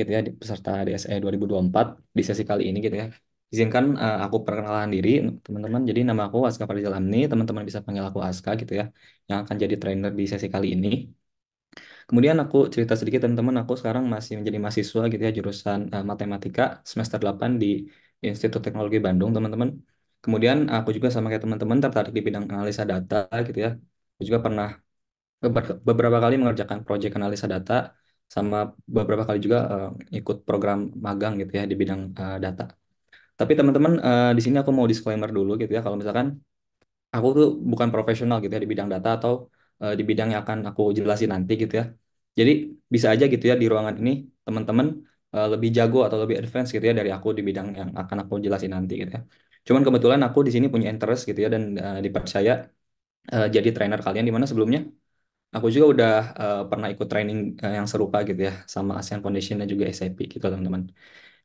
gitu ya di peserta DSE 2024 di sesi kali ini gitu ya. Izinkan aku perkenalan diri teman-teman. Jadi nama aku Aska Farizal Hamni, teman-teman bisa panggil aku Aska gitu ya, yang akan jadi trainer di sesi kali ini. Kemudian aku cerita sedikit teman-teman, aku sekarang masih menjadi mahasiswa gitu ya jurusan Matematika semester 8 di Institut Teknologi Bandung teman-teman. Kemudian aku juga sama kayak teman-teman tertarik di bidang analisa data gitu ya. Aku juga pernah beberapa kali mengerjakan proyek analisa data sama beberapa kali juga ikut program magang gitu ya di bidang data. Tapi teman-teman di sini aku mau disclaimer dulu gitu ya kalau misalkan aku tuh bukan profesional gitu ya di bidang data atau di bidang yang akan aku jelasin nanti gitu ya. Jadi bisa aja gitu ya di ruangan ini teman-teman lebih jago atau lebih advance gitu ya dari aku di bidang yang akan aku jelasin nanti gitu ya. Cuman kebetulan aku di sini punya interest gitu ya dan dipercaya jadi trainer kalian di mana sebelumnya aku juga udah pernah ikut training yang serupa gitu ya sama ASEAN Foundation dan juga SAP gitu teman-teman.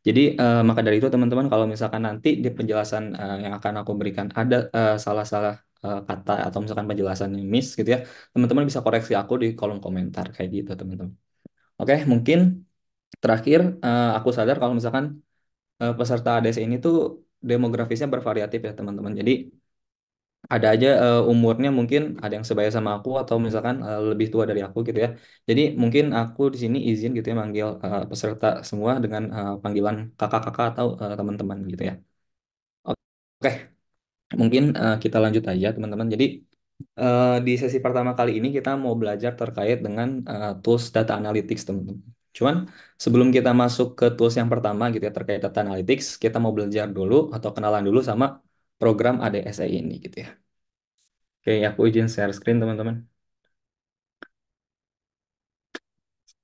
Jadi maka dari itu teman-teman kalau misalkan nanti di penjelasan yang akan aku berikan ada salah-salah kata atau misalkan penjelasan yang miss gitu ya, teman-teman bisa koreksi aku di kolom komentar kayak gitu teman-teman. Oke, mungkin terakhir aku sadar kalau misalkan peserta ADC ini tuh demografisnya bervariatif ya teman-teman. Jadi ada aja umurnya mungkin ada yang sebaya sama aku atau misalkan lebih tua dari aku gitu ya. Jadi mungkin aku di sini izin gitu ya manggil peserta semua dengan panggilan kakak-kakak atau teman-teman gitu ya. Oke, mungkin kita lanjut aja teman-teman. Jadi di sesi pertama kali ini kita mau belajar terkait dengan tools data analytics teman-teman. Cuman sebelum kita masuk ke tools yang pertama gitu ya terkait data analytics, kita mau belajar dulu atau kenalan dulu sama program ADSA ini gitu ya. Oke, aku izin share screen teman-teman.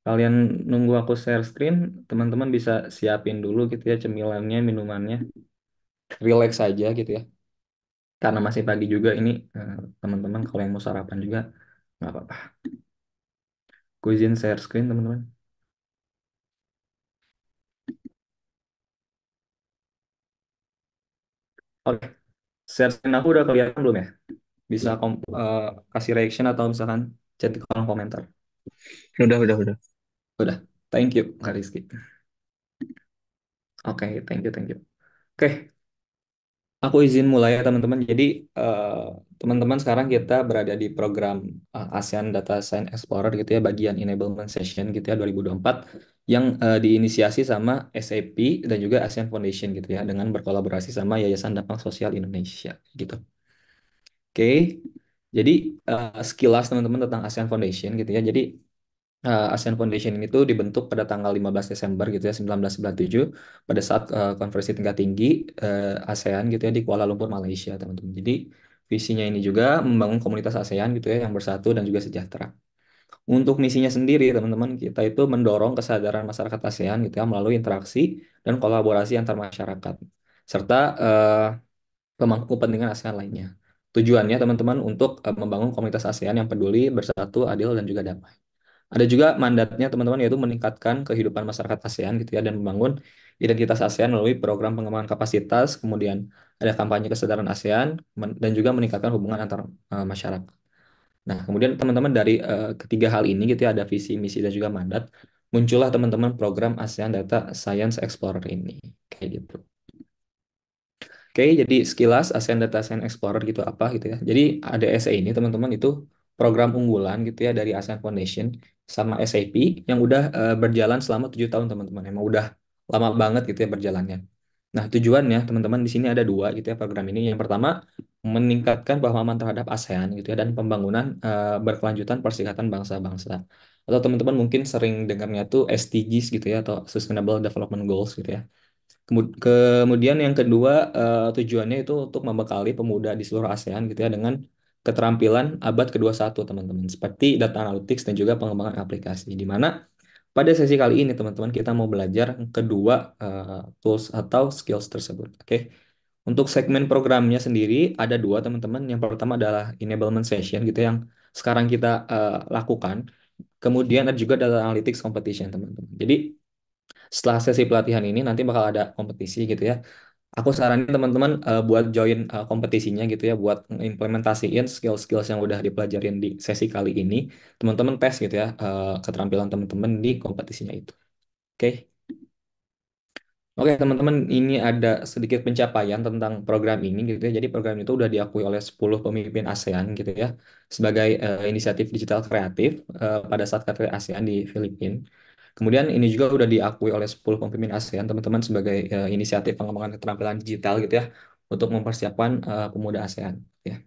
Kalian nunggu aku share screen, teman-teman bisa siapin dulu gitu ya cemilannya, minumannya. Relax aja gitu ya. Karena masih pagi juga ini, teman-teman kalau yang mau sarapan juga nggak apa-apa. Aku izin share screen teman-teman. Oke, share screen aku udah kelihatan belum ya? Bisa kasih reaction atau misalkan chat di kolom komentar. Udah. Udah, thank you Kak Rizky. Oke, thank you, thank you. Oke, aku izin mulai ya teman-teman. Jadi eh, teman-teman sekarang kita berada di program ASEAN Data Science Explorer gitu ya bagian Enablement Session gitu ya 2024 yang diinisiasi sama SAP dan juga ASEAN Foundation gitu ya dengan berkolaborasi sama Yayasan Dampak Sosial Indonesia gitu. Oke. Jadi sekilas teman-teman tentang ASEAN Foundation gitu ya. Jadi ASEAN Foundation ini tuh dibentuk pada tanggal 15 Desember gitu ya 1997 pada saat konferensi tingkat tinggi ASEAN gitu ya di Kuala Lumpur Malaysia teman-teman. Jadi visinya ini juga membangun komunitas ASEAN gitu ya yang bersatu dan juga sejahtera. Untuk misinya sendiri teman-teman kita itu mendorong kesadaran masyarakat ASEAN gitu ya melalui interaksi dan kolaborasi antar masyarakat serta pemangku kepentingan ASEAN lainnya. Tujuannya teman-teman untuk membangun komunitas ASEAN yang peduli, bersatu, adil dan juga damai. Ada juga mandatnya teman-teman yaitu meningkatkan kehidupan masyarakat ASEAN gitu ya dan membangun identitas ASEAN melalui program pengembangan kapasitas, kemudian ada kampanye kesadaran ASEAN dan juga meningkatkan hubungan antar masyarakat. Nah, kemudian teman-teman dari ketiga hal ini gitu ya ada visi, misi dan juga mandat, muncullah teman-teman program ASEAN Data Science Explorer ini kayak gitu. Oke, jadi sekilas ASEAN Data Science Explorer gitu apa gitu ya. Jadi ADSA ini teman-teman itu program unggulan gitu ya dari ASEAN Foundation sama SAP yang udah berjalan selama 7 tahun teman-teman. Emang udah lama banget gitu ya berjalannya. Nah tujuannya teman-teman di sini ada dua gitu ya program ini. Yang pertama meningkatkan pemahaman terhadap ASEAN gitu ya dan pembangunan berkelanjutan Perserikatan Bangsa-Bangsa. Atau teman-teman mungkin sering dengarnya tuh SDGs gitu ya atau Sustainable Development Goals gitu ya. Kemudian yang kedua tujuannya itu untuk membekali pemuda di seluruh ASEAN gitu ya dengan keterampilan abad ke-21 teman-teman seperti data analytics dan juga pengembangan aplikasi di mana pada sesi kali ini teman-teman kita mau belajar kedua tools atau skills tersebut. Oke. Untuk segmen programnya sendiri ada dua teman-teman. Yang pertama adalah enablement session gitu yang sekarang kita lakukan. Kemudian ada juga data analytics competition teman-teman. Jadi setelah sesi pelatihan ini nanti bakal ada kompetisi gitu ya. Aku saranin teman-teman buat join kompetisinya gitu ya, buat implementasiin skill-skills yang udah dipelajarin di sesi kali ini. Teman-teman tes gitu ya keterampilan teman-teman di kompetisinya itu. Oke. Oke, teman-teman, ini ada sedikit pencapaian tentang program ini gitu ya. Jadi program itu udah diakui oleh 10 pemimpin ASEAN gitu ya sebagai inisiatif digital kreatif pada saat KTT ASEAN di Filipina. Kemudian ini juga udah diakui oleh 10 pemimpin ASEAN teman-teman sebagai inisiatif pengembangan keterampilan digital gitu ya untuk mempersiapkan pemuda ASEAN ya.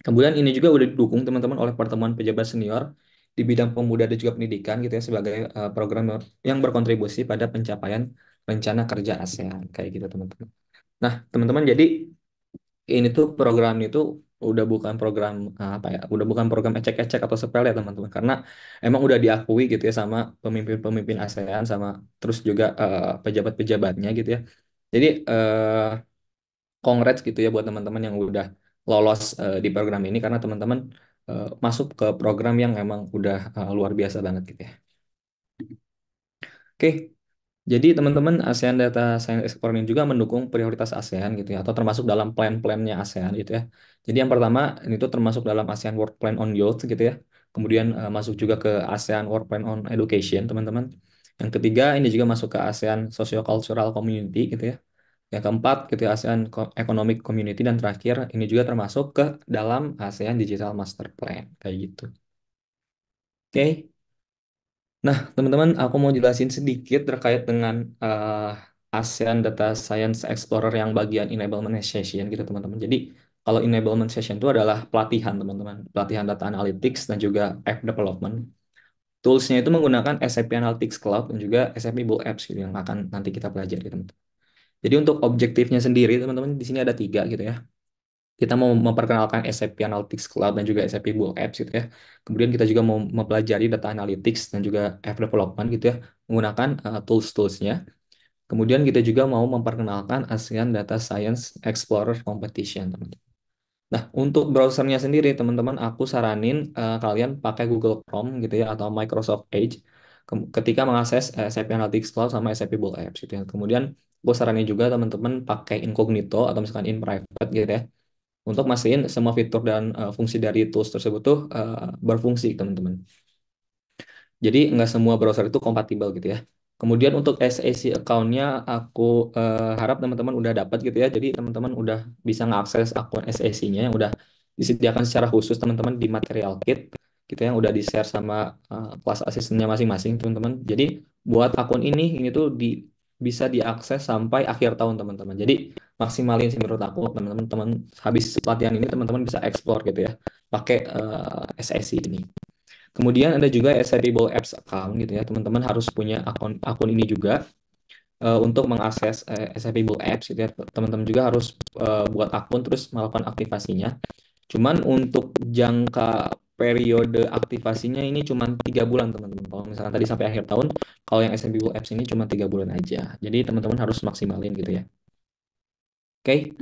Kemudian ini juga udah didukung teman-teman oleh pertemuan pejabat senior di bidang pemuda dan juga pendidikan gitu ya sebagai program yang berkontribusi pada pencapaian rencana kerja ASEAN kayak gitu teman-teman. Nah, teman-teman jadi ini tuh program itu udah bukan program apa ya, udah bukan program ecek-ecek atau sepele ya teman-teman karena emang udah diakui gitu ya sama pemimpin-pemimpin ASEAN sama terus juga pejabat-pejabatnya gitu ya. Jadi congrats gitu ya buat teman-teman yang udah lolos di program ini karena teman-teman masuk ke program yang emang udah luar biasa banget gitu ya. Oke, jadi teman-teman ASEAN Data Science Explorer ini juga mendukung prioritas ASEAN gitu ya atau termasuk dalam plan-plannya ASEAN gitu ya. Jadi yang pertama ini tuh termasuk dalam ASEAN Work Plan on Youth gitu ya. Kemudian masuk juga ke ASEAN Work Plan on Education teman-teman. Yang ketiga ini juga masuk ke ASEAN Socio-Cultural Community gitu ya. Yang keempat, gitu ya, ASEAN Economic Community. Dan terakhir, ini juga termasuk ke dalam ASEAN Digital Master Plan. Kayak gitu. Oke. Nah, teman-teman, aku mau jelasin sedikit terkait dengan ASEAN Data Science Explorer yang bagian Enablement Session gitu, teman-teman. Jadi, kalau Enablement Session itu adalah pelatihan, teman-teman. Pelatihan Data Analytics dan juga App Development. Toolsnya itu menggunakan SAP Analytics Cloud dan juga SAP Bull Apps gitu, yang akan nanti kita pelajari, teman-teman. Jadi, untuk objektifnya sendiri, teman-teman, di sini ada tiga gitu ya. Kita mau memperkenalkan SAP Analytics Cloud dan juga SAP Bull Apps gitu ya. Kemudian kita juga mau mempelajari data analytics dan juga app development gitu ya, menggunakan tools-toolsnya. Kemudian kita juga mau memperkenalkan ASEAN Data Science Explorer Competition, teman-teman. Nah, untuk browsernya sendiri, teman-teman, aku saranin kalian pakai Google Chrome gitu ya, atau Microsoft Edge ketika mengakses SAP Analytics Cloud sama SAP Bull Apps gitu ya. Kemudian, aku saranin juga teman-teman pakai incognito atau misalkan in private gitu ya untuk mastiin semua fitur dan fungsi dari tools tersebut tuh berfungsi, teman-teman. Jadi nggak semua browser itu kompatibel gitu ya. Kemudian untuk SAC account-nya aku harap teman-teman udah dapat gitu ya. Jadi teman-teman udah bisa mengakses akun SAC-nya yang udah disediakan secara khusus teman-teman di material kit gitu yang udah di-share sama kelas asistennya masing-masing teman-teman. Jadi buat akun ini tuh bisa diakses sampai akhir tahun teman-teman. Jadi maksimalin sih menurut aku teman-teman habis pelatihan ini teman-teman bisa explore gitu ya pakai SAC ini. Kemudian ada juga Accessible Apps Account gitu ya. Teman-teman harus punya akun akun ini juga untuk mengakses Accessible Apps gitu ya. Teman-teman juga harus buat akun terus melakukan aktivasinya. Cuman untuk jangka periode aktivasinya ini cuma 3 bulan teman-teman. Kalau misalnya tadi sampai akhir tahun, kalau yang Accessible Apps ini cuma 3 bulan aja. Jadi teman-teman harus maksimalin gitu ya. Oke.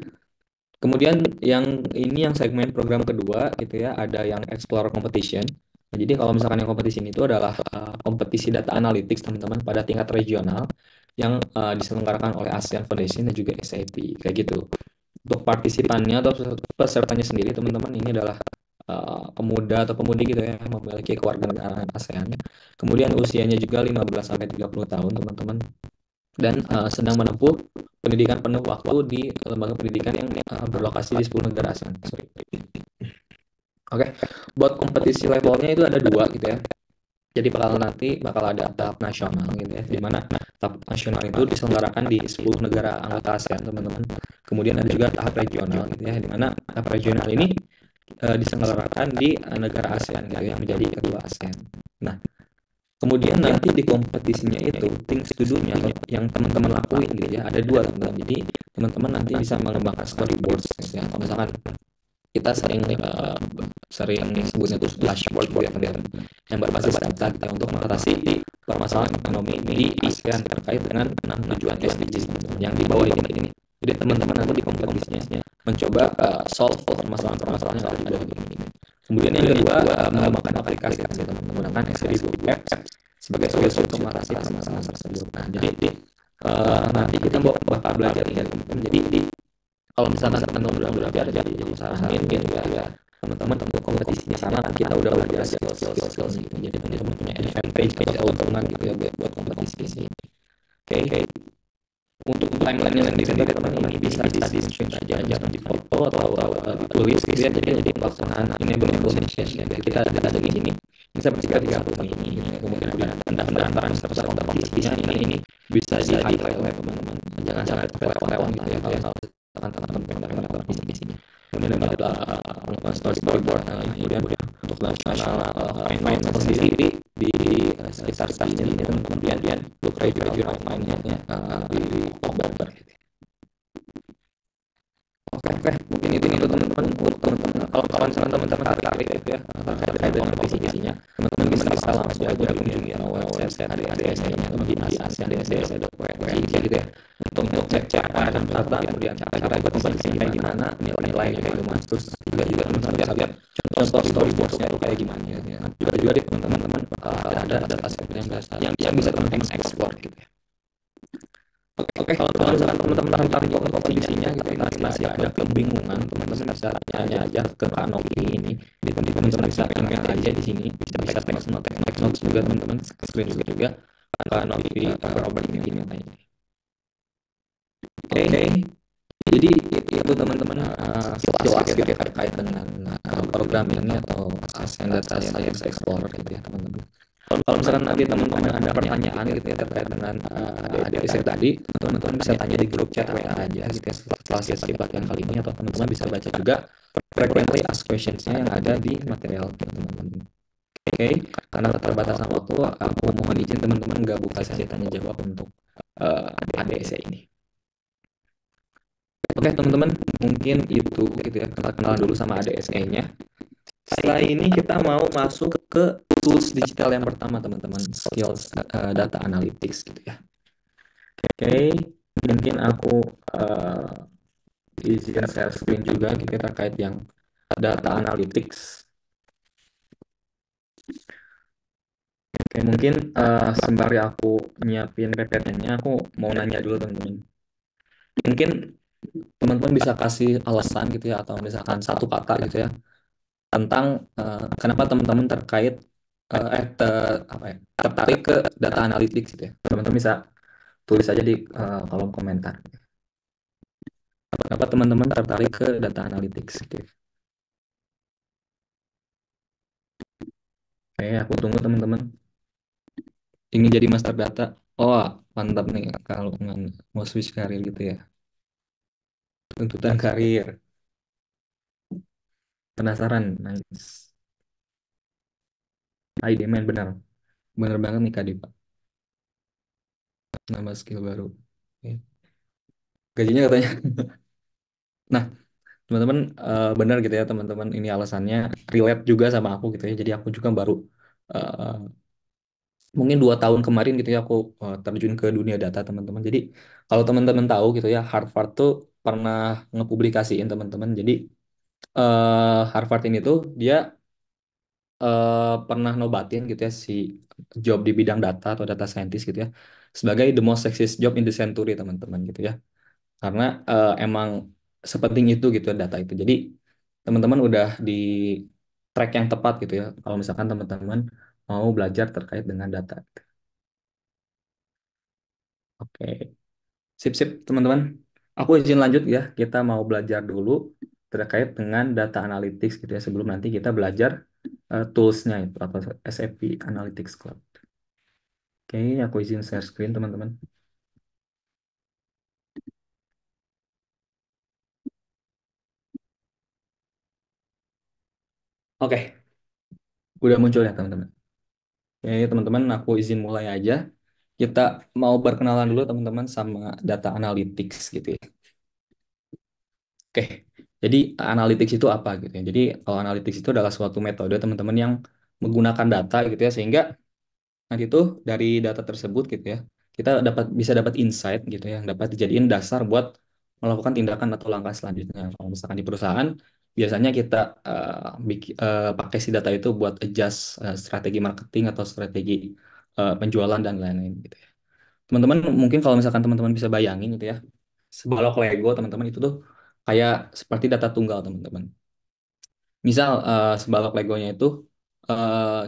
Kemudian yang segmen program kedua gitu ya, ada yang Explorer Competition. Nah, jadi kalau misalkan yang kompetisi ini itu adalah kompetisi data analytics teman-teman pada tingkat regional yang diselenggarakan oleh ASEAN Foundation dan juga SAP kayak gitu. Untuk partisipannya atau pesertanya sendiri teman-teman ini adalah pemuda atau pemudi gitu ya yang memiliki kewarganegaraan ASEAN. Kemudian usianya juga 15 sampai 30 tahun teman-teman dan sedang menempuh pendidikan penuh waktu di lembaga pendidikan yang berlokasi di 10 negara ASEAN. Sorry. Oke, buat kompetisi levelnya itu ada dua gitu ya. Jadi bakal ada tahap nasional gitu ya, di mana tahap nasional itu diselenggarakan di 10 negara anggota ASEAN teman-teman. Kemudian ada juga tahap regional gitu ya, di mana tahap regional ini diselenggarakan di negara ASEAN gitu yang menjadi ketua ASEAN. Nah, kemudian nanti di kompetisinya itu things to do-nya atau yang teman-teman lakuin gitu ya ada dua teman-teman. Jadi teman-teman nanti bisa mengembangkan storyboards gitu ya. Kalau misalkan kita sering sebutnya itu dashboard gitu ya, yang berbasis data gitu ya, untuk mengatasi permasalahan ekonomi di ASEAN terkait dengan 6 tujuan SDGs yang di bawah ini. Jadi teman-teman nanti di kompetisinya mencoba solve permasalahan-permasalahan yang ada di ini. Kemudian yang kedua menggunakan aplikasi teman-teman menggunakan SAP Apps sebagai solusi untuk mengatasi permasalahan tersebut. Nah, jadi nanti kita bakal belajar ya teman-teman. Jadi kalau misalkan teman-teman udah belajar jadi saranin gitu ya teman-teman tentu kompetisinya karena kan kita udah belajar skills gitu. Jadi teman-teman punya advantage atau keuntungan gitu ya buat kompetisi di sini. Oke, untuk timeline-nya sendiri teman-teman ini bisa di screenshot aja atau di foto atau ditulis gitu ya. Jadi pelaksanaan enable implementation ya. Kita ada di sini bisa bertiga-tiga ini gitu ya. Kemudian ada pendaftaran peserta kompetisinya ini bisa di highlight oleh teman-teman. Jangan sampai terlewat gitu ya kalau teman-teman pendaftaran di sini. Kemudian ada storyboard, kemudian untuk nasional final sendiri di sekitar tahun ini teman-teman, kemudian untuk review mainnya di Oktober gitu. Oke, mungkin itu teman-teman untuk teman-teman. Kalau misalnya teman-teman tertarik gitu ya terkait dengan kompetisinya, teman-teman bisa langsung aja kunjungi website ADSE-nya di ASEAN-ADSE.org gitu ya untuk cek cara dan tata, kemudian cara ikut kompetisinya kayak gimana, nilai-nilainya kayak gimana, terus juga teman-teman bisa lihat contoh storyboard-nya itu kayak gimana ya. Juga di teman-teman ada data set yang bisa teman-teman ekspor gitu ya. Oke, kalau misalkan teman-teman tertarik untuk kompetisinya gitu ya, masih ada kebingungan, teman-teman bisa tanya aja ke Kak Novi ini. Di teman-teman bisa email aja di sini, bisa text notes juga teman-teman, screenshot juga Kak Novi Robert ini email aja. Oke, jadi itu teman-teman sekilas gitu ya terkait dengan program ini atau ASEAN Data Science Explorer gitu ya teman-teman. Kalau misalkan nanti teman-teman ada pertanyaan gitu ya terkait dengan ADC tadi, teman-teman bisa tanya di grup chat WA aja gitu ya setelah sesi pelatihan kali ini, atau teman-teman bisa baca juga frequently asked questions-nya yang ada di material gitu, teman-teman. Oke, karena keterbatasan waktu, aku mohon izin teman-teman nggak buka sesi tanya jawab untuk ADC ini. Oke teman-teman, mungkin itu gitu ya, kita kenalan dulu sama ADSE-nya. Setelah ini kita mau masuk ke tools digital yang pertama teman-teman, skills data analytics gitu ya. Oke, mungkin aku izin share screen juga gitu ya, terkait yang data analytics. Oke, mungkin sembari aku nyiapin PPT-nya, aku mau nanya dulu teman-teman. Mungkin teman-teman bisa kasih alasan gitu ya, atau misalkan satu kata gitu ya, tentang kenapa teman-teman tertarik ke data analytics gitu ya. Teman-teman bisa tulis aja di kolom komentar. Kenapa teman-teman tertarik ke data analytics gitu ya. Oke, aku tunggu teman-teman. Ingin jadi master data. Oh, mantap nih kalau mau switch karir gitu ya. Tuntutan karir. Penasaran? Nice. demand benar. Benar banget nih Kak Dipa. Nama skill baru. Oke. Gajinya katanya. Nah, teman-teman benar gitu ya teman-teman, ini alasannya relate juga sama aku gitu ya. Jadi aku juga baru eh, mungkin 2 tahun kemarin gitu ya aku terjun ke dunia data teman-teman. Jadi kalau teman-teman tahu gitu ya, Harvard tuh pernah ngepublikasiin teman-teman. Jadi Harvard ini tuh dia pernah nobatin gitu ya si job di bidang data atau data scientist gitu ya sebagai the most sexiest job in the century teman-teman gitu ya. Karena emang sepenting itu gitu ya data itu. Jadi teman-teman udah di track yang tepat gitu ya kalau misalkan teman-teman mau belajar terkait dengan data. Oke, sip-sip teman-teman. Aku izin lanjut ya. Kita mau belajar dulu terkait dengan data analytics gitu ya sebelum nanti kita belajar tools-nya itu atau SAP Analytics Cloud. Oke, aku izin share screen teman-teman. Oke, udah muncul ya teman-teman. Oke, teman-teman, aku izin mulai aja. Kita mau berkenalan dulu teman-teman sama data analytics gitu ya. Oke, jadi analytics itu apa gitu ya. Jadi kalau analytics itu adalah suatu metode teman-teman yang menggunakan data gitu ya, sehingga nanti itu dari data tersebut gitu ya, kita bisa dapat insight gitu ya, yang dapat dijadiin dasar buat melakukan tindakan atau langkah selanjutnya. Kalau misalkan di perusahaan, biasanya kita pakai si data itu buat adjust strategi marketing atau strategi penjualan dan lain-lain gitu ya. Teman-teman mungkin kalau misalkan teman-teman bisa bayangin gitu ya, sebalok Lego teman-teman itu tuh kayak seperti data tunggal teman-teman. Misal sebalok Legonya itu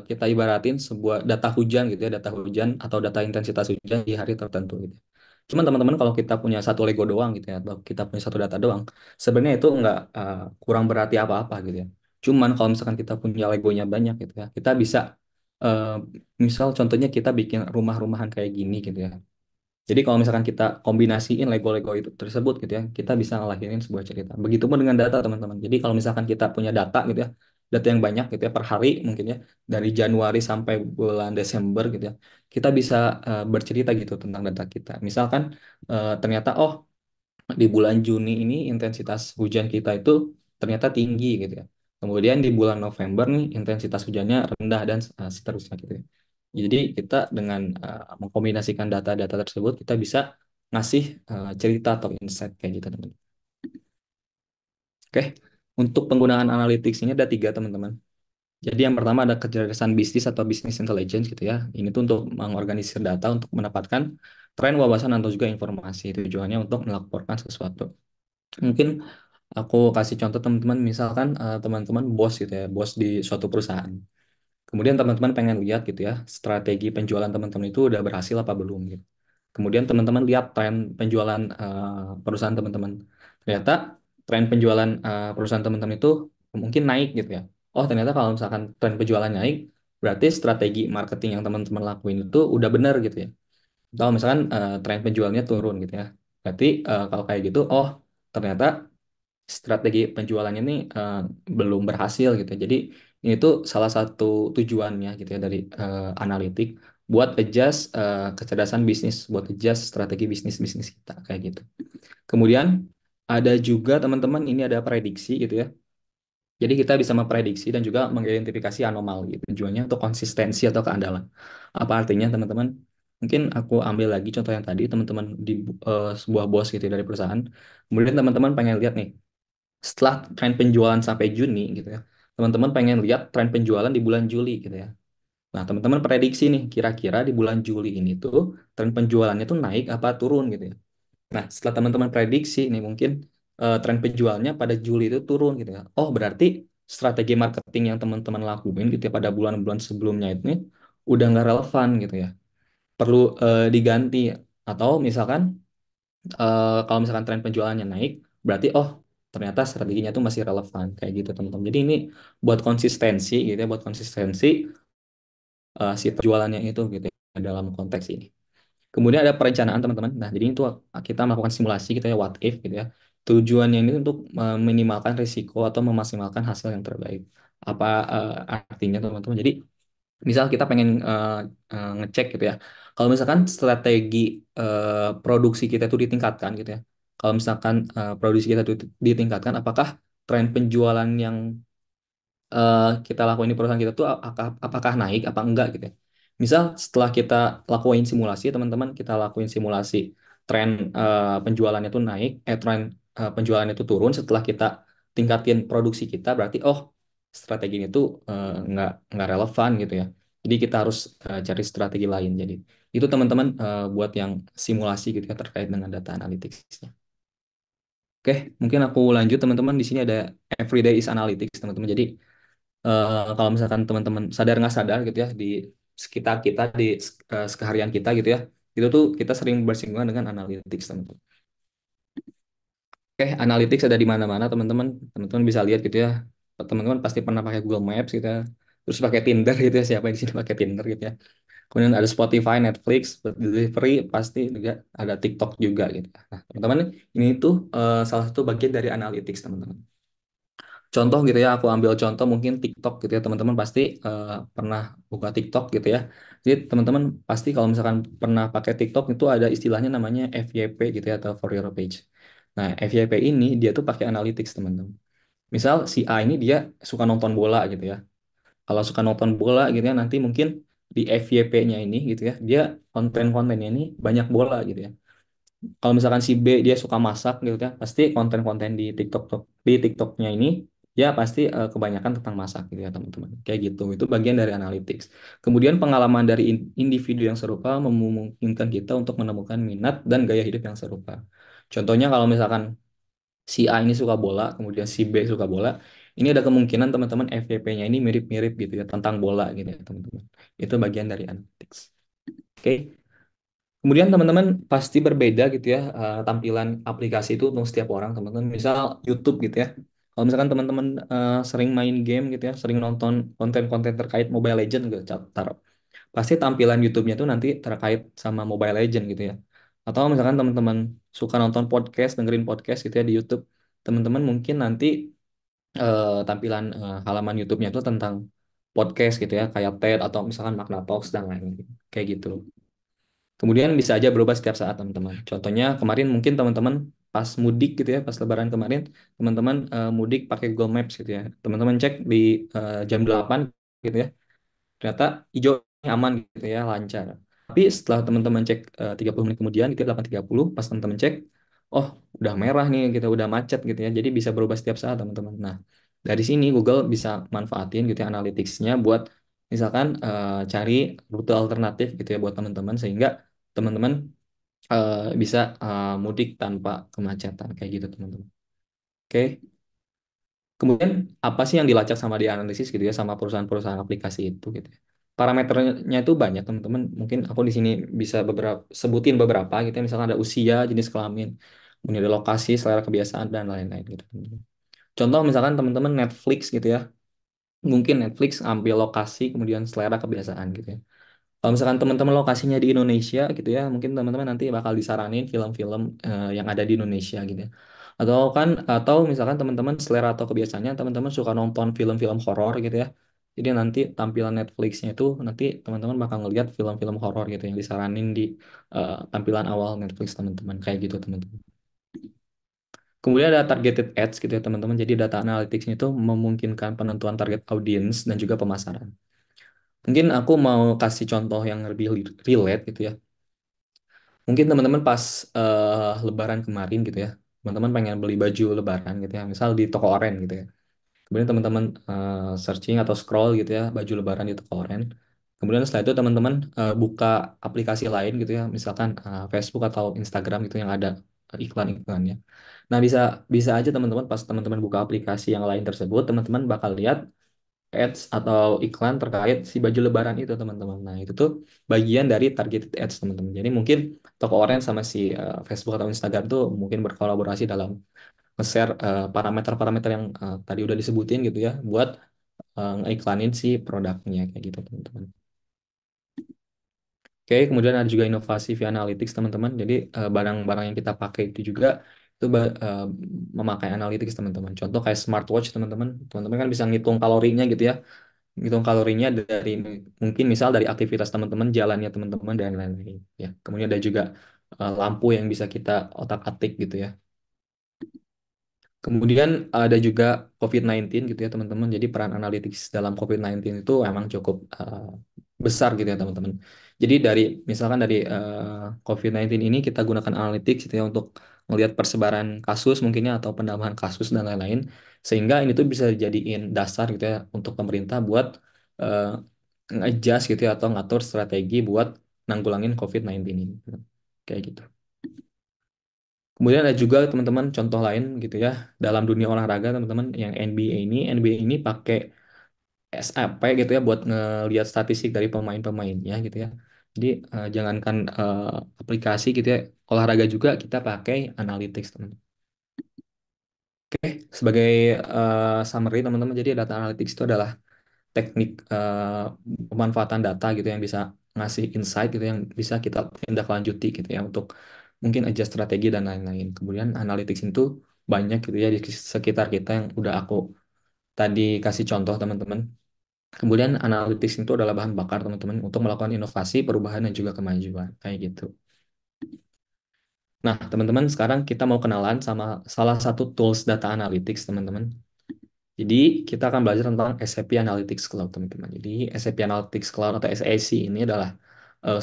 kita ibaratin sebuah data hujan gitu ya, data hujan atau data intensitas hujan di hari tertentu gitu. Cuman teman-teman kalau kita punya satu Lego doang gitu ya, atau kita punya satu data doang, sebenarnya itu nggak kurang berarti apa-apa gitu ya. Cuman kalau misalkan kita punya Legonya banyak gitu ya, kita bisa eh, misal contohnya kita bikin rumah-rumahan kayak gini gitu ya. Jadi kalau misalkan kita kombinasiin Lego-Lego itu tersebut gitu ya, kita bisa ngelahirin sebuah cerita. Begitupun dengan data teman-teman. Jadi kalau misalkan kita punya data gitu ya, data yang banyak gitu ya per hari mungkin ya, dari Januari sampai bulan Desember gitu ya, kita bisa bercerita gitu tentang data kita. Misalkan ternyata oh di bulan Juni ini intensitas hujan kita itu ternyata tinggi gitu ya. Kemudian di bulan November nih intensitas hujannya rendah dan seterusnya gitu ya. Jadi kita dengan mengkombinasikan data-data tersebut kita bisa ngasih cerita atau insight kayak gitu teman-teman. Oke, untuk penggunaan analytics ini ada tiga teman-teman. Jadi yang pertama ada kecerdasan bisnis atau business intelligence gitu ya. Ini tuh untuk mengorganisir data untuk mendapatkan tren, wawasan atau juga informasi. Tujuannya untuk melaporkan sesuatu. Mungkin aku kasih contoh teman-teman, misalkan teman-teman bos gitu ya, bos di suatu perusahaan. Kemudian teman-teman pengen lihat gitu ya, strategi penjualan teman-teman itu udah berhasil apa belum gitu. Kemudian teman-teman lihat tren penjualan perusahaan teman-teman. Ternyata tren penjualan perusahaan teman-teman itu mungkin naik gitu ya. Oh ternyata kalau misalkan tren penjualan naik, berarti strategi marketing yang teman-teman lakuin itu udah benar gitu ya. Kalau misalkan tren penjualnya turun gitu ya. Berarti kalau kayak gitu, oh ternyata strategi penjualannya ini belum berhasil gitu. Jadi ini tuh salah satu tujuannya gitu ya dari analitik buat adjust kecerdasan bisnis, buat adjust strategi bisnis kita kayak gitu. Kemudian ada juga teman-teman ini ada prediksi gitu ya. Jadi kita bisa memprediksi dan juga mengidentifikasi anomali. Tujuannya untuk konsistensi atau keandalan. Apa artinya teman-teman? Mungkin aku ambil lagi contoh yang tadi teman-teman di sebuah bos gitu ya dari perusahaan. Kemudian teman-teman pengen lihat nih setelah tren penjualan sampai Juni gitu ya, teman-teman pengen lihat tren penjualan di bulan Juli gitu ya. Nah, teman-teman prediksi nih, kira-kira di bulan Juli ini tuh tren penjualannya tuh naik apa turun gitu ya. Nah, setelah teman-teman prediksi nih mungkin tren penjualnya pada Juli itu turun gitu ya. Oh, berarti strategi marketing yang teman-teman lakuin gitu ya pada bulan-bulan sebelumnya itu nih udah nggak relevan gitu ya. Perlu diganti atau misalkan kalau misalkan tren penjualannya naik, berarti oh ternyata strateginya itu masih relevan kayak gitu teman-teman. Jadi ini buat konsistensi gitu ya, buat konsistensi si penjualannya itu gitu ya, dalam konteks ini. Kemudian ada perencanaan teman-teman. Nah, jadi itu kita melakukan simulasi gitu ya, what if gitu ya. Tujuannya ini untuk meminimalkan risiko atau memaksimalkan hasil yang terbaik. Apa artinya teman-teman? Jadi misal kita pengen ngecek gitu ya. Kalau misalkan strategi produksi kita itu ditingkatkan gitu ya. Kalau misalkan produksi kita itu ditingkatkan, apakah tren penjualan yang kita lakuin di perusahaan kita tuh apakah naik apa enggak gitu ya. Misal setelah kita lakuin simulasi, teman-teman kita lakuin simulasi tren penjualannya tuh naik, tren penjualannya itu turun setelah kita tingkatin produksi kita, berarti oh strategi ini tuh nggak relevan gitu ya. Jadi kita harus cari strategi lain. Jadi itu teman-teman buat yang simulasi gitu ya terkait dengan data analytics-nya. Oke, mungkin aku lanjut teman-teman. Di sini ada everyday is analytics teman-teman. Jadi kalau misalkan teman-teman sadar nggak sadar gitu ya di sekitar kita di keseharian kita gitu ya itu tuh kita sering bersinggungan dengan analytics teman-teman. Oke, analytics ada di mana-mana teman-teman. Teman-teman bisa lihat gitu ya. Teman-teman pasti pernah pakai Google Maps gitu ya. Terus pakai Tinder gitu ya. Siapa yang di sini pakai Tinder gitu ya. Kemudian ada Spotify, Netflix, delivery pasti juga ada TikTok juga gitu. Nah, teman-teman ini tuh salah satu bagian dari analytics teman-teman. Contoh gitu ya, aku ambil contoh mungkin TikTok gitu ya, teman-teman pasti pernah buka TikTok gitu ya. Jadi teman-teman pasti kalau misalkan pernah pakai TikTok itu ada istilahnya namanya FYP gitu ya, atau for your page. Nah, FYP ini dia tuh pakai analytics teman-teman. Misal si A ini dia suka nonton bola gitu ya. Kalau suka nonton bola gitu ya, nanti mungkin di FYP-nya ini gitu ya, dia konten-kontennya ini banyak bola gitu ya. Kalau misalkan si B dia suka masak gitu ya, pasti konten-konten di TikToknya ini ya pasti kebanyakan tentang masak gitu ya teman-teman. Kayak gitu. Itu bagian dari analytics. Kemudian pengalaman dari individu yang serupa memungkinkan kita untuk menemukan minat dan gaya hidup yang serupa. Contohnya kalau misalkan si A ini suka bola, kemudian si B suka bola, Ini ada kemungkinan teman-teman FYP-nya ini mirip-mirip gitu ya tentang bola gitu ya teman-teman. Itu bagian dari analytics. Oke. Kemudian teman-teman pasti berbeda gitu ya tampilan aplikasi itu untuk setiap orang teman-teman. Misal YouTube gitu ya. Kalau misalkan teman-teman sering main game gitu ya, sering nonton konten-konten terkait Mobile Legends gitu, taruh. Pasti tampilan YouTube-nya itu nanti terkait sama Mobile Legends gitu ya. Atau misalkan teman-teman suka nonton podcast, dengerin podcast gitu ya di YouTube, teman-teman mungkin nanti tampilan halaman YouTube-nya itu tentang podcast gitu ya, kayak TED atau misalkan Magna Talks dan lain-lain kayak gitu. Kemudian bisa aja berubah setiap saat teman-teman. Contohnya kemarin mungkin teman-teman pas mudik gitu ya, pas Lebaran kemarin, teman-teman mudik pakai Google Maps gitu ya. Teman-teman cek di jam 8 gitu ya, ternyata hijau aman gitu ya, lancar. Tapi setelah teman-teman cek 30 menit kemudian gitu 8.30 pas teman-teman cek, oh udah merah nih gitu, udah macet gitu ya. Jadi bisa berubah setiap saat teman-teman. Nah, dari sini Google bisa manfaatin gitu ya analytics-nya buat misalkan cari rute alternatif gitu ya buat teman-teman sehingga teman-teman bisa mudik tanpa kemacetan kayak gitu teman-teman. Oke. Kemudian apa sih yang dilacak sama dianalisis gitu ya sama perusahaan-perusahaan aplikasi itu gitu ya. Parameternya itu banyak teman-teman. Mungkin aku di sini bisa sebutin beberapa gitu ya. Misalnya ada usia, jenis kelamin, kemudian ada lokasi, selera kebiasaan dan lain-lain gitu teman-teman. Contoh misalkan teman-teman Netflix gitu ya. Mungkin Netflix ambil lokasi kemudian selera kebiasaan gitu ya. Kalau misalkan teman-teman lokasinya di Indonesia gitu ya, mungkin teman-teman nanti bakal disaranin film-film yang ada di Indonesia gitu ya. Atau misalkan teman-teman selera atau kebiasaannya teman-teman suka nonton film-film horor gitu ya. Jadi nanti tampilan Netflix-nya itu nanti teman-teman bakal ngelihat film-film horor gitu yang disaranin di tampilan awal Netflix teman-teman kayak gitu teman-teman. Kemudian ada targeted ads gitu ya teman-teman. Jadi data analytics itu memungkinkan penentuan target audience dan juga pemasaran. Mungkin aku mau kasih contoh yang lebih relate gitu ya. Mungkin teman-teman pas Lebaran kemarin gitu ya, teman-teman pengen beli baju Lebaran gitu ya, misal di toko oren gitu ya. Kemudian teman-teman searching atau scroll gitu ya, baju Lebaran di toko oren. Kemudian setelah itu teman-teman buka aplikasi lain gitu ya, misalkan Facebook atau Instagram gitu yang ada iklan-iklannya. Nah bisa bisa aja teman-teman pas teman-teman buka aplikasi yang lain tersebut, teman-teman bakal lihat ads atau iklan terkait si baju lebaran itu teman-teman. Nah, itu tuh bagian dari targeted ads teman-teman. Jadi mungkin toko orange sama si Facebook atau Instagram tuh mungkin berkolaborasi dalam nge-share parameter-parameter yang tadi udah disebutin gitu ya buat ngeiklanin si produknya kayak gitu teman-teman. Oke, kemudian ada juga inovasi via analytics teman-teman. Jadi barang-barang yang kita pakai itu juga itu memakai analytics teman-teman. Contoh kayak smartwatch teman-teman. Teman-teman kan bisa ngitung kalorinya gitu ya, hitung kalorinya dari mungkin misal dari aktivitas teman-teman, jalannya teman-teman dan lain-lain ya. Kemudian ada juga lampu yang bisa kita otak-atik gitu ya. Kemudian ada juga COVID-19 gitu ya teman-teman. Jadi peran analytics dalam COVID-19 itu emang cukup besar gitu ya teman-teman. Jadi dari misalkan dari COVID-19 ini kita gunakan analytics gitu ya untuk melihat persebaran kasus mungkinnya atau penambahan kasus dan lain-lain. Sehingga ini tuh bisa dijadiin dasar gitu ya untuk pemerintah buat uh, nge-adjust gitu ya atau ngatur strategi buat nanggulangin COVID-19 ini. Kayak gitu. Kemudian ada juga teman-teman contoh lain gitu ya dalam dunia olahraga teman-teman yang NBA ini pakai SAP gitu ya buat ngelihat statistik dari pemain-pemainnya gitu ya. Jadi jangankan aplikasi gitu ya olahraga juga kita pakai analytics teman. Oke, sebagai summary teman-teman jadi data analytics itu adalah teknik pemanfaatan data gitu yang bisa ngasih insight gitu yang bisa kita tindak lanjuti gitu ya untuk mungkin adjust strategi dan lain-lain. Kemudian analytics itu banyak gitu ya di sekitar kita yang udah aku tadi kasih contoh teman-teman. Kemudian analytics itu adalah bahan bakar teman-teman untuk melakukan inovasi, perubahan dan juga kemajuan kayak gitu. Nah, teman-teman sekarang kita mau kenalan sama salah satu tools data analytics teman-teman. Jadi kita akan belajar tentang SAP Analytics Cloud, teman-teman. Jadi SAP Analytics Cloud atau SAC ini adalah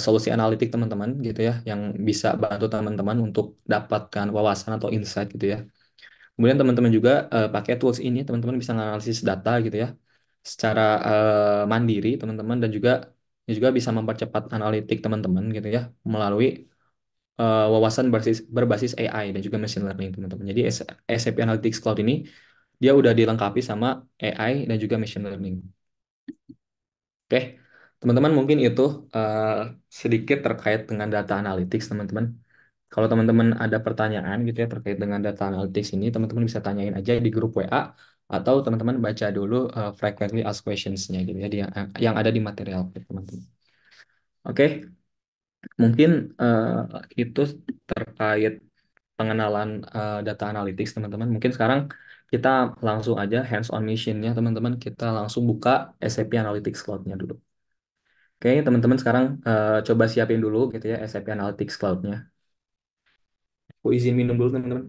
solusi analitik teman-teman gitu ya, yang bisa bantu teman-teman untuk dapatkan wawasan atau insight gitu ya. Kemudian teman-teman juga pakai tools ini, teman-teman bisa menganalisis data gitu ya, secara mandiri teman-teman dan juga bisa mempercepat analitik teman-teman gitu ya, melalui wawasan berbasis AI dan juga machine learning teman-teman. Jadi SAP Analytics Cloud ini dia udah dilengkapi sama AI dan juga machine learning. Oke, teman-teman mungkin itu eh, sedikit terkait dengan data analytics, teman-teman. Kalau teman-teman ada pertanyaan gitu ya terkait dengan data analytics ini, teman-teman bisa tanyain aja di grup WA atau teman-teman baca dulu frequently asked questions-nya gitu ya, yang ada di material teman-teman. Oke, mungkin itu terkait pengenalan data analytics, teman-teman. Mungkin sekarang kita langsung aja hands on mission-nya, teman-teman. Kita langsung buka SAP Analytics Cloud-nya dulu. Oke, teman-teman sekarang coba siapin dulu gitu ya SAP Analytics Cloud-nya. Aku izin minum dulu, teman-teman.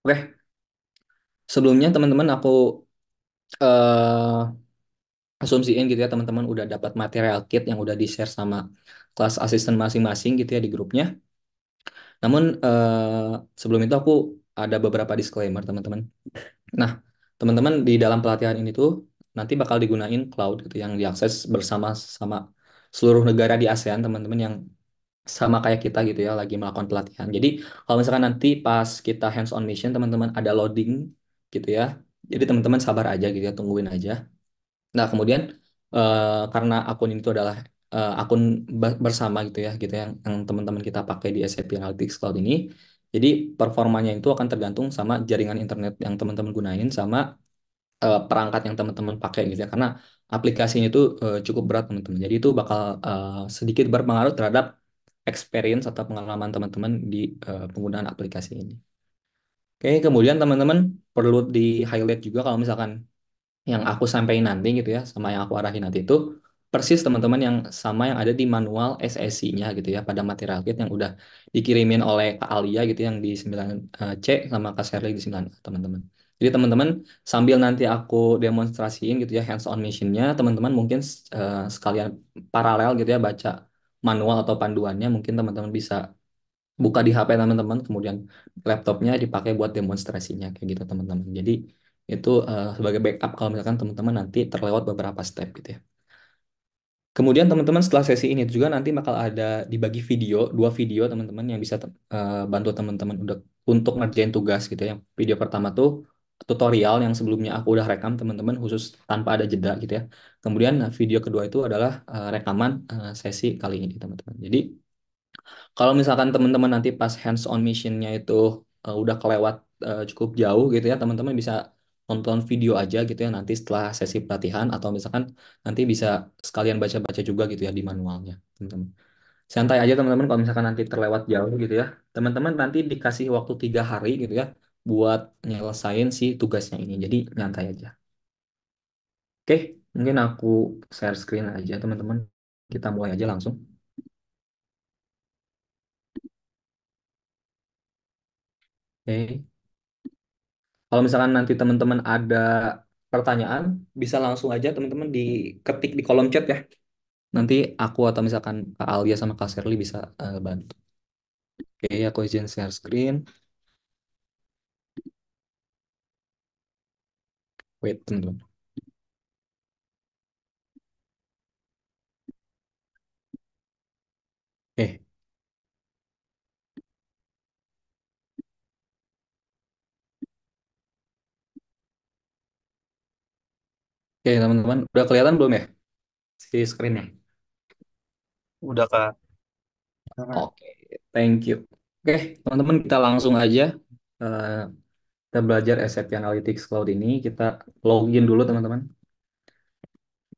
Oke, sebelumnya teman-teman aku eh, asumsiin gitu ya teman-teman udah dapat material kit yang udah di-share sama kelas asisten masing-masing gitu ya di grupnya. Namun sebelum itu aku ada beberapa disclaimer, teman-teman. Nah, teman-teman di dalam pelatihan ini tuh nanti bakal digunain cloud gitu yang diakses bersama sama seluruh negara di ASEAN, teman-teman, yang sama kayak kita gitu ya lagi melakukan pelatihan. Jadi kalau misalkan nanti pas kita hands on mission, teman-teman ada loading gitu ya. Jadi teman-teman sabar aja gitu ya, tungguin aja. Nah, kemudian karena akun itu adalah akun bersama gitu ya yang teman-teman kita pakai di SAP Analytics Cloud ini. Jadi performanya itu akan tergantung sama jaringan internet yang teman-teman gunain sama perangkat yang teman-teman pakai gitu ya. Karena aplikasinya itu cukup berat, teman-teman. Jadi itu bakal sedikit berpengaruh terhadap experience atau pengalaman teman-teman di penggunaan aplikasi ini. Oke, kemudian teman-teman perlu di highlight juga kalau misalkan yang aku sampaikan nanti gitu ya, sama yang aku arahin nanti itu persis teman-teman yang sama yang ada di manual SSI-nya gitu ya, pada material kit yang udah dikirimin oleh Kak Alia gitu yang di 9C sama Kak Sherly di 9A, teman-teman. Jadi teman-teman sambil nanti aku demonstrasiin gitu ya hands on mission-nya, teman-teman mungkin sekalian paralel gitu ya baca manual atau panduannya, mungkin teman-teman bisa buka di HP teman-teman, kemudian laptopnya dipakai buat demonstrasinya kayak gitu, teman-teman. Jadi itu sebagai backup kalau misalkan teman-teman nanti terlewat beberapa step gitu ya. Kemudian teman-teman setelah sesi ini juga nanti bakal ada dibagi video, dua video teman-teman yang bisa bantu teman-teman untuk ngerjain tugas gitu ya. Yang video pertama tuh tutorial yang sebelumnya aku udah rekam, teman-teman, khusus tanpa ada jeda gitu ya. Kemudian video kedua itu adalah rekaman sesi kali ini, teman-teman. Jadi kalau misalkan teman-teman nanti pas hands on missionnya itu udah kelewat cukup jauh gitu ya, teman-teman bisa nonton video aja gitu ya nanti setelah sesi pelatihan, atau misalkan nanti bisa sekalian baca-baca juga gitu ya di manualnya, teman-teman. Santai aja, teman-teman, kalau misalkan nanti terlewat jauh gitu ya. Teman-teman nanti dikasih waktu 3 hari gitu ya buat nyelesain si tugasnya ini. Jadi nyantai aja. Oke, mungkin aku share screen aja, teman-teman. Kita mulai aja langsung. Oke. Kalau misalkan nanti teman-teman ada pertanyaan, bisa langsung aja teman-teman diketik di kolom chat ya. Nanti aku atau misalkan Kak Alia sama Kak Serly bisa bantu. Oke, aku izin share screen. Wait, teman-teman. Oke, oke teman-teman. Udah kelihatan belum ya si screen-nya? Udah Kak. Oke, thank you. Oke, teman-teman, kita langsung aja. eh, kita belajar SAP Analytics Cloud ini. Kita login dulu, teman-teman.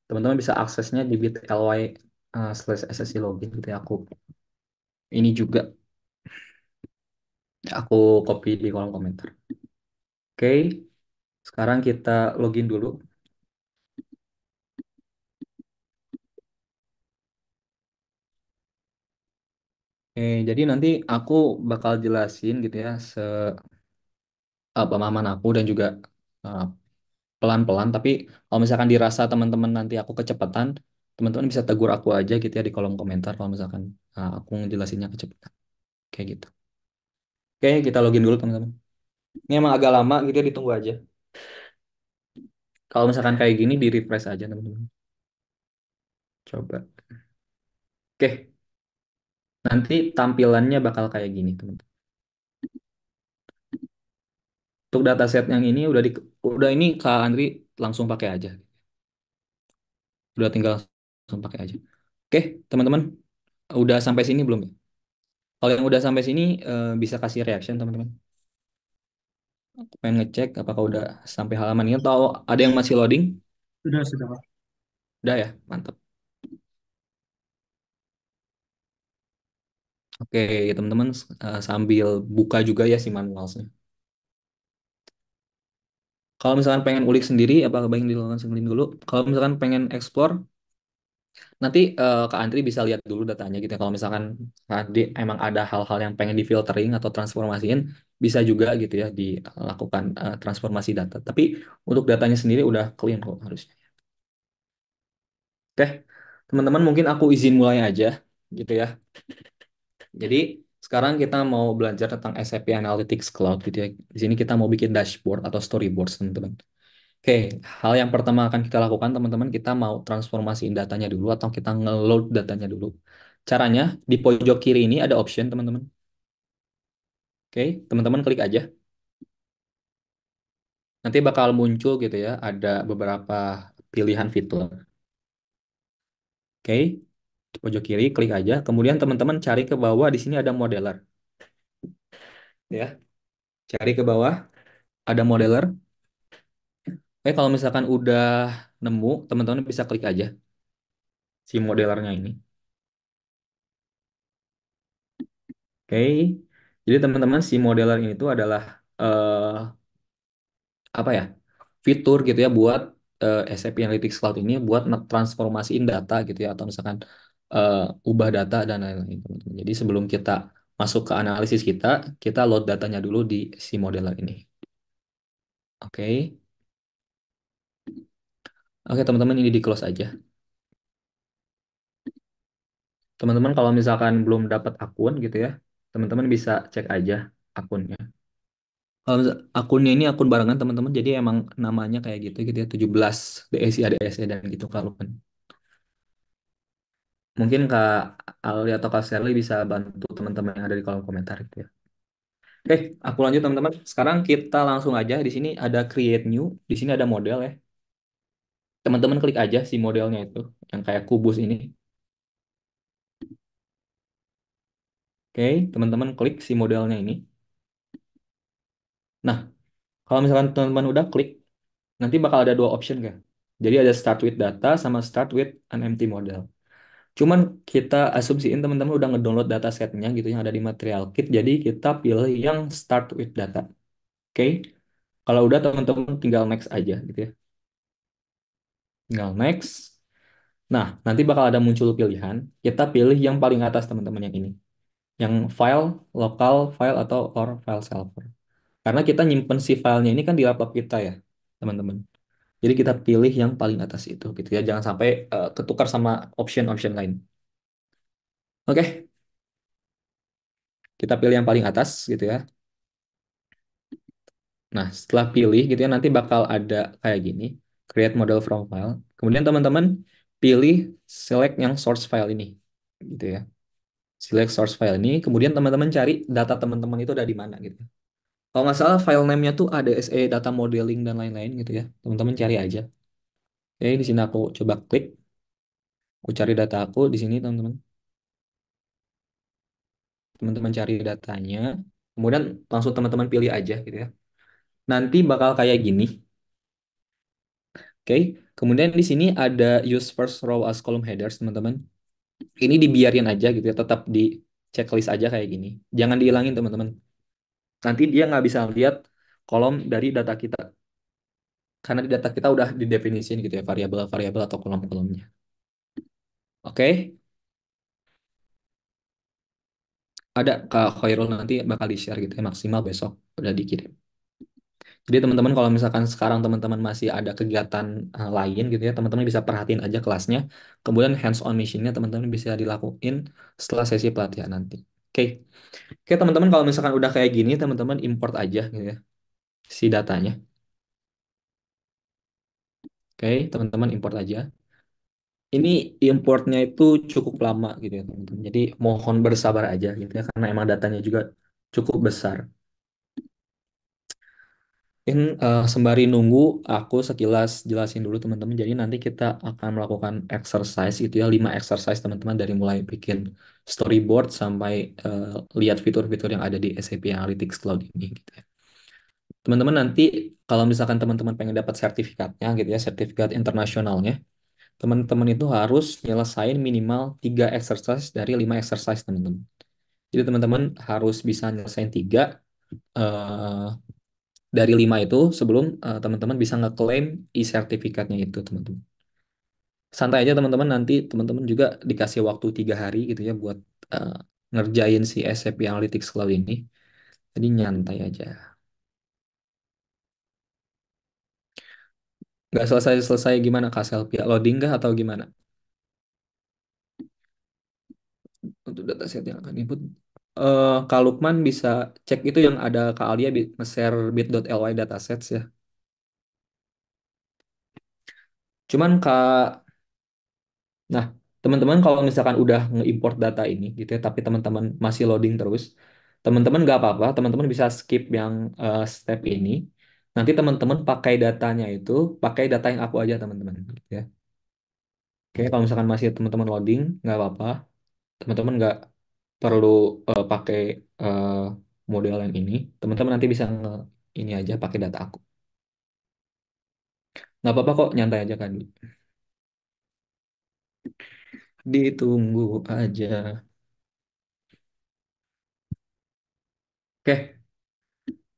Teman-teman bisa aksesnya di bit.ly slash SSI login gitu ya. Ini juga aku copy di kolom komentar. Oke, sekarang kita login dulu. Oke, jadi nanti aku bakal jelasin gitu ya pemahaman aku dan juga eh, pelan-pelan. Tapi kalau misalkan dirasa teman-teman nanti aku kecepatan, teman-teman bisa tegur aku aja gitu ya di kolom komentar kalau misalkan aku ngejelasinnya kecepatan. Kayak gitu. Oke, kita login dulu, teman-teman. Ini emang agak lama gitu ya, ditunggu aja. Kalau misalkan kayak gini di refresh aja, teman-teman. Coba. Oke, Nanti tampilannya bakal kayak gini, teman-teman. Untuk dataset yang ini udah ini Kak Andri langsung pakai aja. Udah tinggal langsung pakai aja. Oke, teman-teman, udah sampai sini belum ya? Kalau yang udah sampai sini bisa kasih reaction, teman-teman. Aku pengen ngecek apakah udah sampai halaman ini atau ada yang masih loading. Sudah, Pak. Udah ya, mantap. Oke, teman-teman, sambil buka juga ya si manualnya. Kalau misalkan pengen ulik sendiri, apakah pengen dilakukan sendiri dulu? Kalau misalkan pengen explore, nanti Kak Andri bisa lihat dulu datanya gitu ya. Kalau misalkan Kak Andri emang ada hal-hal yang pengen difiltering atau transformasiin, bisa juga gitu ya dilakukan transformasi data. Tapi untuk datanya sendiri udah clean kok harusnya. Oke, teman-teman mungkin aku izin mulai aja gitu ya. Jadi sekarang kita mau belajar tentang SAP Analytics Cloud gitu ya. Di sini kita mau bikin dashboard atau storyboard teman-teman. Oke, hal yang pertama akan kita lakukan teman-teman, kita mau transformasiin datanya dulu atau kita nge-load datanya dulu. Caranya di pojok kiri ini ada option teman-teman. Oke, teman-teman klik aja. Nanti bakal muncul gitu ya, ada beberapa pilihan fitur. Oke, di pojok kiri klik aja. Kemudian teman-teman cari ke bawah di sini ada modeler. Ya, cari ke bawah ada modeler. Oke, kalau misalkan udah nemu, teman-teman bisa klik aja si modelernya ini. Oke, jadi teman-teman si modeler ini tuh adalah apa ya fitur gitu ya buat SAP Analytics Cloud ini buat transformasiin data gitu ya atau misalkan eh, ubah data dan lain-lain teman-teman. Jadi sebelum kita masuk ke analisis kita load datanya dulu di si modeler ini. Oke, oke teman-teman ini di close aja. Teman-teman kalau misalkan belum dapat akun gitu ya, teman-teman bisa cek aja akunnya. Kalau akunnya ini akun barengan teman-teman, jadi emang namanya kayak gitu ya 17 BSI ADSE dan gitu kalau kan. Mungkin Kak Ali atau Kak Sherly bisa bantu teman-teman yang ada di kolom komentar gitu ya. Oke, aku lanjut teman-teman. Sekarang kita langsung aja di sini ada create new, di sini ada model ya. Teman-teman klik aja si modelnya itu yang kayak kubus ini. Oke, teman-teman klik si modelnya ini. Nah, kalau misalkan teman-teman udah klik, nanti bakal ada dua option kan. Jadi ada start with data sama start with an empty model. Cuman kita asumsiin teman-teman udah ngedownload datasetnya gitu yang ada di material kit. Jadi kita pilih yang start with data. Oke. Kalau udah teman-teman tinggal next aja gitu ya. Tinggal next. Nah, nanti bakal ada muncul pilihan. Kita pilih yang paling atas teman-teman yang ini. Yang file, local file atau or file server. Karena kita nyimpen si filenya ini kan di laptop kita ya, teman-teman. Jadi kita pilih yang paling atas itu gitu ya. Jangan sampai ketukar sama option-option lain. Oke, kita pilih yang paling atas gitu ya. Nah, setelah pilih gitu ya, nanti bakal ada kayak gini, create model from file. Kemudian teman-teman pilih select yang source file ini, gitu ya. Select source file ini, kemudian teman-teman cari data teman-teman itu ada di mana gitu. Kalau nggak salah file name-nya tuh ADSE data modeling dan lain-lain gitu ya. Teman-teman cari aja. Oke, di sini aku coba klik, aku cari data aku di sini teman-teman. Teman-teman cari datanya, kemudian langsung teman-teman pilih aja gitu ya. Nanti bakal kayak gini. Oke, kemudian di sini ada use first row as column headers, teman-teman. Ini dibiarin aja gitu ya, tetap di checklist aja kayak gini. Jangan dihilangin, teman-teman. Nanti dia nggak bisa lihat kolom dari data kita. Karena di data kita udah didefinisiin gitu ya, variabel-variabel atau kolom-kolomnya. Oke, ada Kak Khairul nanti bakal di-share gitu ya, maksimal besok udah dikirim. Jadi teman-teman kalau misalkan sekarang teman-teman masih ada kegiatan lain gitu ya, teman-teman bisa perhatiin aja kelasnya. Kemudian hands-on mission-nya teman-teman bisa dilakuin setelah sesi pelatihan nanti. Oke, oke teman-teman kalau misalkan udah kayak gini, teman-teman import aja gitu ya, si datanya. Oke, teman-teman import aja. Ini importnya itu cukup lama gitu ya teman-teman. Jadi mohon bersabar aja gitu ya karena emang datanya juga cukup besar. Mungkin sembari nunggu aku sekilas jelasin dulu teman-teman. Jadi nanti kita akan melakukan exercise gitu ya, 5 exercise teman-teman dari mulai bikin storyboard sampai lihat fitur-fitur yang ada di SAP Analytics Cloud ini gitu ya. Teman-teman nanti kalau misalkan teman-teman pengen dapat sertifikatnya gitu ya, sertifikat internasionalnya, teman-teman itu harus nyelesain minimal 3 exercise dari 5 exercise teman-teman. Jadi teman-teman harus bisa nyelesain 3 eh, dari 5 itu sebelum teman-teman bisa ngeklaim e-sertifikatnya itu teman-teman. Santai aja teman-teman, nanti teman-teman juga dikasih waktu 3 hari gitu ya buat eh, ngerjain si SAP Analytics Cloud ini. Jadi nyantai aja. Nggak selesai-selesai gimana Kak Selfie? Loading kah atau gimana? Untuk dataset yang akan input. Kak Lukman bisa cek itu yang ada Kak Alia nge-share bit.ly datasets ya. Cuman Kak, nah teman-teman kalau misalkan udah nge-import data ini gitu ya, tapi teman-teman masih loading terus, teman-teman nggak apa-apa, teman-teman bisa skip yang step ini. Nanti teman-teman pakai datanya itu, pakai data yang aku aja teman-teman. Gitu ya. Oke, kalau misalkan masih teman-teman loading, nggak apa-apa. Teman-teman nggak perlu pakai eh, model yang ini. Teman-teman nanti bisa ini aja pakai data aku. Nggak apa-apa kok, nyantai aja kan. Ditunggu aja. Oke,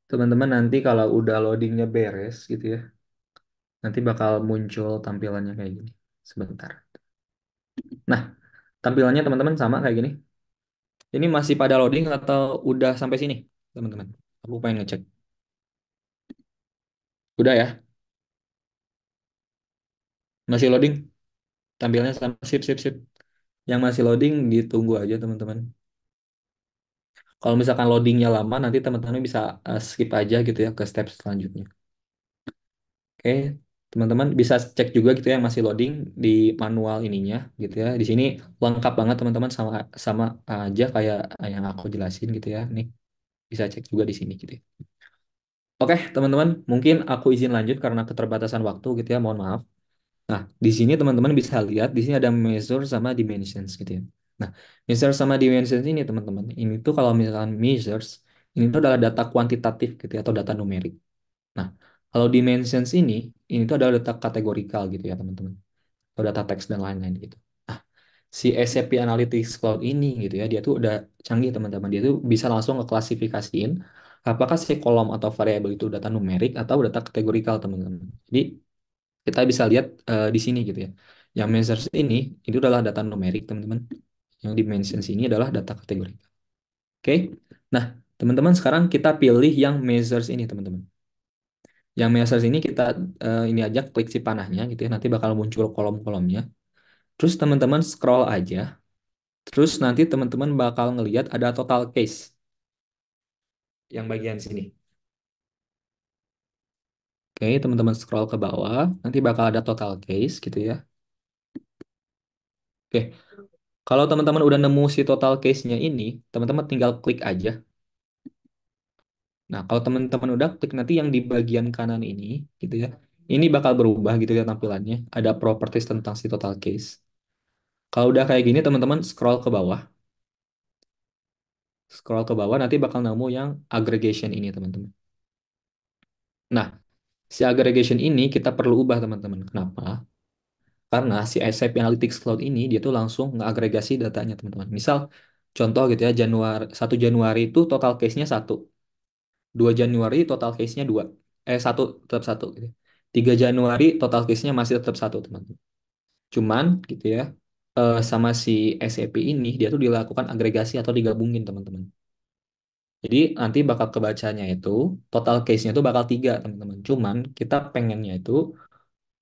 teman-teman nanti kalau udah loadingnya beres gitu ya, nanti bakal muncul tampilannya kayak gini. Sebentar. Nah, tampilannya teman-teman sama kayak gini. Ini masih pada loading atau udah sampai sini, teman-teman? Aku pengen ngecek. Udah ya? Masih loading? Tampilnya sama sip, sip, sip. Yang masih loading ditunggu aja teman-teman. Kalau misalkan loadingnya lama, nanti teman-teman bisa skip aja gitu ya ke step selanjutnya. Oke, teman-teman bisa cek juga gitu ya yang masih loading di manual ininya gitu ya. Di sini lengkap banget teman-teman sama sama aja kayak yang aku jelasin gitu ya. Nih bisa cek juga di sini gitu ya. Oke, teman-teman, mungkin aku izin lanjut karena keterbatasan waktu gitu ya. Mohon maaf. Nah, di sini teman-teman bisa lihat di sini ada measure sama dimensions gitu ya. Nah, measure sama dimensions ini teman-teman, ini tuh kalau misalkan measures ini tuh adalah data kuantitatif gitu ya atau data numerik. Nah, kalau dimensions ini tuh adalah data kategorikal gitu ya teman-teman, atau data teks dan lain-lain gitu. Nah, si SAP Analytics Cloud ini gitu ya, dia tuh udah canggih teman-teman. Dia tuh bisa langsung ngeklasifikasiin apakah si kolom atau variabel itu data numerik atau data kategorikal teman-teman. Jadi kita bisa lihat di sini gitu ya. Yang measures ini itu adalah data numerik teman-teman. Yang dimensions ini adalah data kategorikal. Oke. Nah, teman-teman sekarang kita pilih yang measures ini teman-teman. Yang measures ini kita ini aja klik si panahnya gitu ya. Nanti bakal muncul kolom-kolomnya. Terus teman-teman scroll aja. Terus nanti teman-teman bakal ngelihat ada total case yang bagian sini. Oke, teman-teman scroll ke bawah, nanti bakal ada total case gitu ya. Oke, kalau teman-teman udah nemu si total case-nya ini, teman-teman tinggal klik aja. Nah, kalau teman-teman udah klik nanti yang di bagian kanan ini gitu ya. Ini bakal berubah gitu ya tampilannya. Ada properties tentang si total case. Kalau udah kayak gini, teman-teman scroll ke bawah. Scroll ke bawah nanti bakal nemu yang aggregation ini, teman-teman. Nah, si aggregation ini kita perlu ubah, teman-teman. Kenapa? Karena si SAP Analytics Cloud ini dia tuh langsung ngeagregasi datanya teman-teman. Misal contoh gitu ya Januari 1 Januari itu total case-nya 1. 2 Januari total case-nya 2. Satu tetap 1 gitu. 3 Januari total case-nya masih tetap 1 teman-teman. Cuman gitu ya sama si SAP ini dia tuh dilakukan agregasi atau digabungin teman-teman. Jadi nanti bakal kebacanya itu total case-nya itu bakal 3 teman-teman. Cuman kita pengennya itu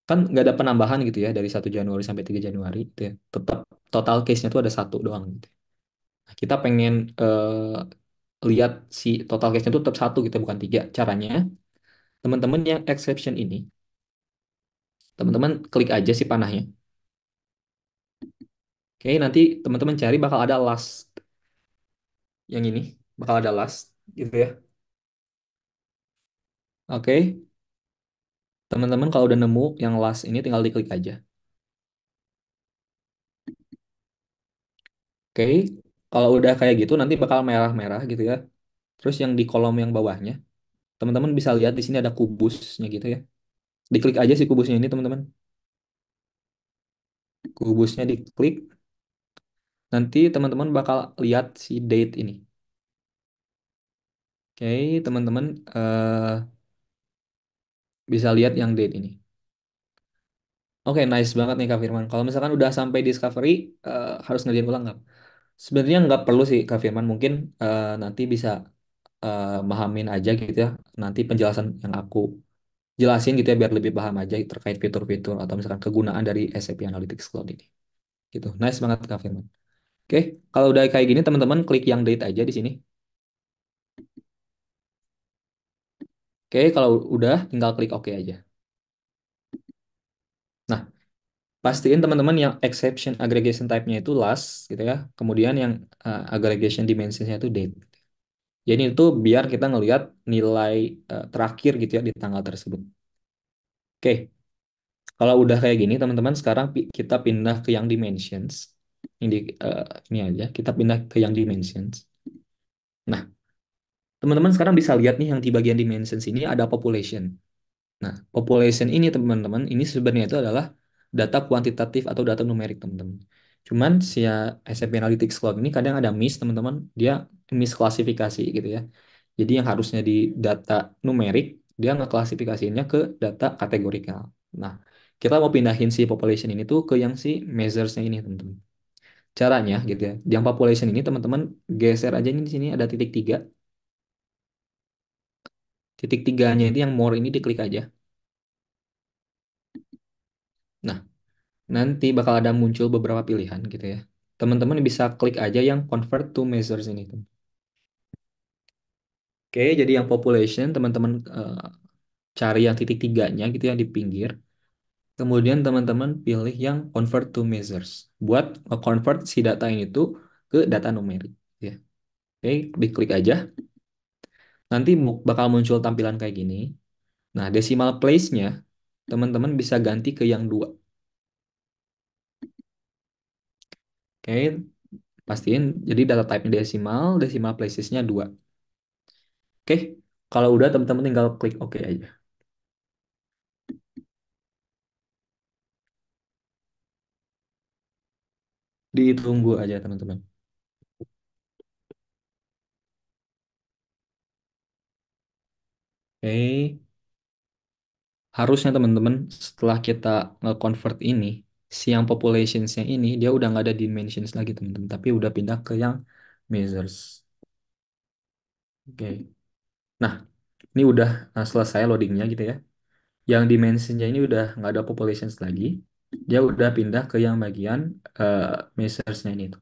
kan nggak ada penambahan gitu ya dari 1 Januari sampai 3 Januari gitu ya. Tetap total case-nya tuh ada 1 doang gitu. Nah, kita pengen lihat si total case-nya tuh tetap 1 gitu bukan 3. Caranya teman-teman yang exception ini teman-teman klik aja si panahnya. Oke, nanti teman-teman cari bakal ada last yang ini, bakal ada last gitu ya. Oke, teman-teman kalau udah nemu yang last ini tinggal diklik aja. Oke, kalau udah kayak gitu nanti bakal merah-merah gitu ya. Terus yang di kolom yang bawahnya, teman-teman bisa lihat di sini ada kubusnya gitu ya. Diklik aja si kubusnya ini teman-teman. Kubusnya diklik, nanti teman-teman bakal lihat si date ini. Oke, teman-teman bisa lihat yang date ini. Oke, nice banget nih Kak Firman. Kalau misalkan udah sampai discovery, harus ngerjain ulang nggak? Sebenarnya nggak perlu sih Kak Firman. Mungkin nanti bisa mahamin aja gitu ya. Nanti penjelasan yang aku jelasin gitu ya biar lebih paham aja terkait fitur-fitur atau misalkan kegunaan dari SAP Analytics Cloud ini. Gitu. Nice banget Kak Firman. Oke, kalau udah kayak gini teman-teman klik yang date aja di sini. Oke, kalau udah tinggal klik OK aja. Nah, pastiin teman-teman yang exception aggregation type-nya itu last gitu ya. Kemudian yang aggregation dimensions-nya itu date. Jadi itu biar kita ngelihat nilai terakhir gitu ya di tanggal tersebut. Oke, kalau udah kayak gini teman-teman sekarang kita pindah ke yang dimensions. Ini aja, kita pindah ke yang dimensions. Nah, teman-teman sekarang bisa lihat nih yang di bagian dimensions ini ada population. Nah, population ini teman-teman, ini sebenarnya itu adalah data kuantitatif atau data numerik teman-teman. Cuman si SAP Analytics Cloud ini kadang ada miss teman-teman, dia misklasifikasi gitu ya. Jadi yang harusnya di data numerik, dia ngeklasifikasinya ke data kategorikal. Nah, kita mau pindahin si population ini tuh ke yang si measures-nya ini teman-teman. Caranya gitu ya, yang population ini teman-teman geser aja ini di sini ada titik tiga. Titik tiganya itu yang more ini diklik aja. Nah, nanti bakal ada muncul beberapa pilihan gitu ya. Teman-teman bisa klik aja yang convert to measures ini tuh. Oke, jadi yang population teman-teman cari yang titik tiganya gitu ya di pinggir. Kemudian teman-teman pilih yang convert to measures buat convert si data ini tuh ke data numerik ya. Oke, diklik aja. Nanti bakal muncul tampilan kayak gini. Nah, decimal place-nya teman-teman bisa ganti ke yang dua. Oke, pastiin jadi data type-nya desimal, decimal places-nya 2. Oke, kalau udah teman-teman tinggal klik OK aja. Ditunggu aja teman-teman. Oke, harusnya teman-teman setelah kita nge-convert ini, si yang populationsnya ini dia udah nggak ada dimensions lagi teman-teman, tapi udah pindah ke yang measures. Oke, nah ini udah selesai loadingnya gitu ya. Yang dimensionsnya ini udah nggak ada populations lagi, dia udah pindah ke yang bagian uh, measuresnya ini tuh.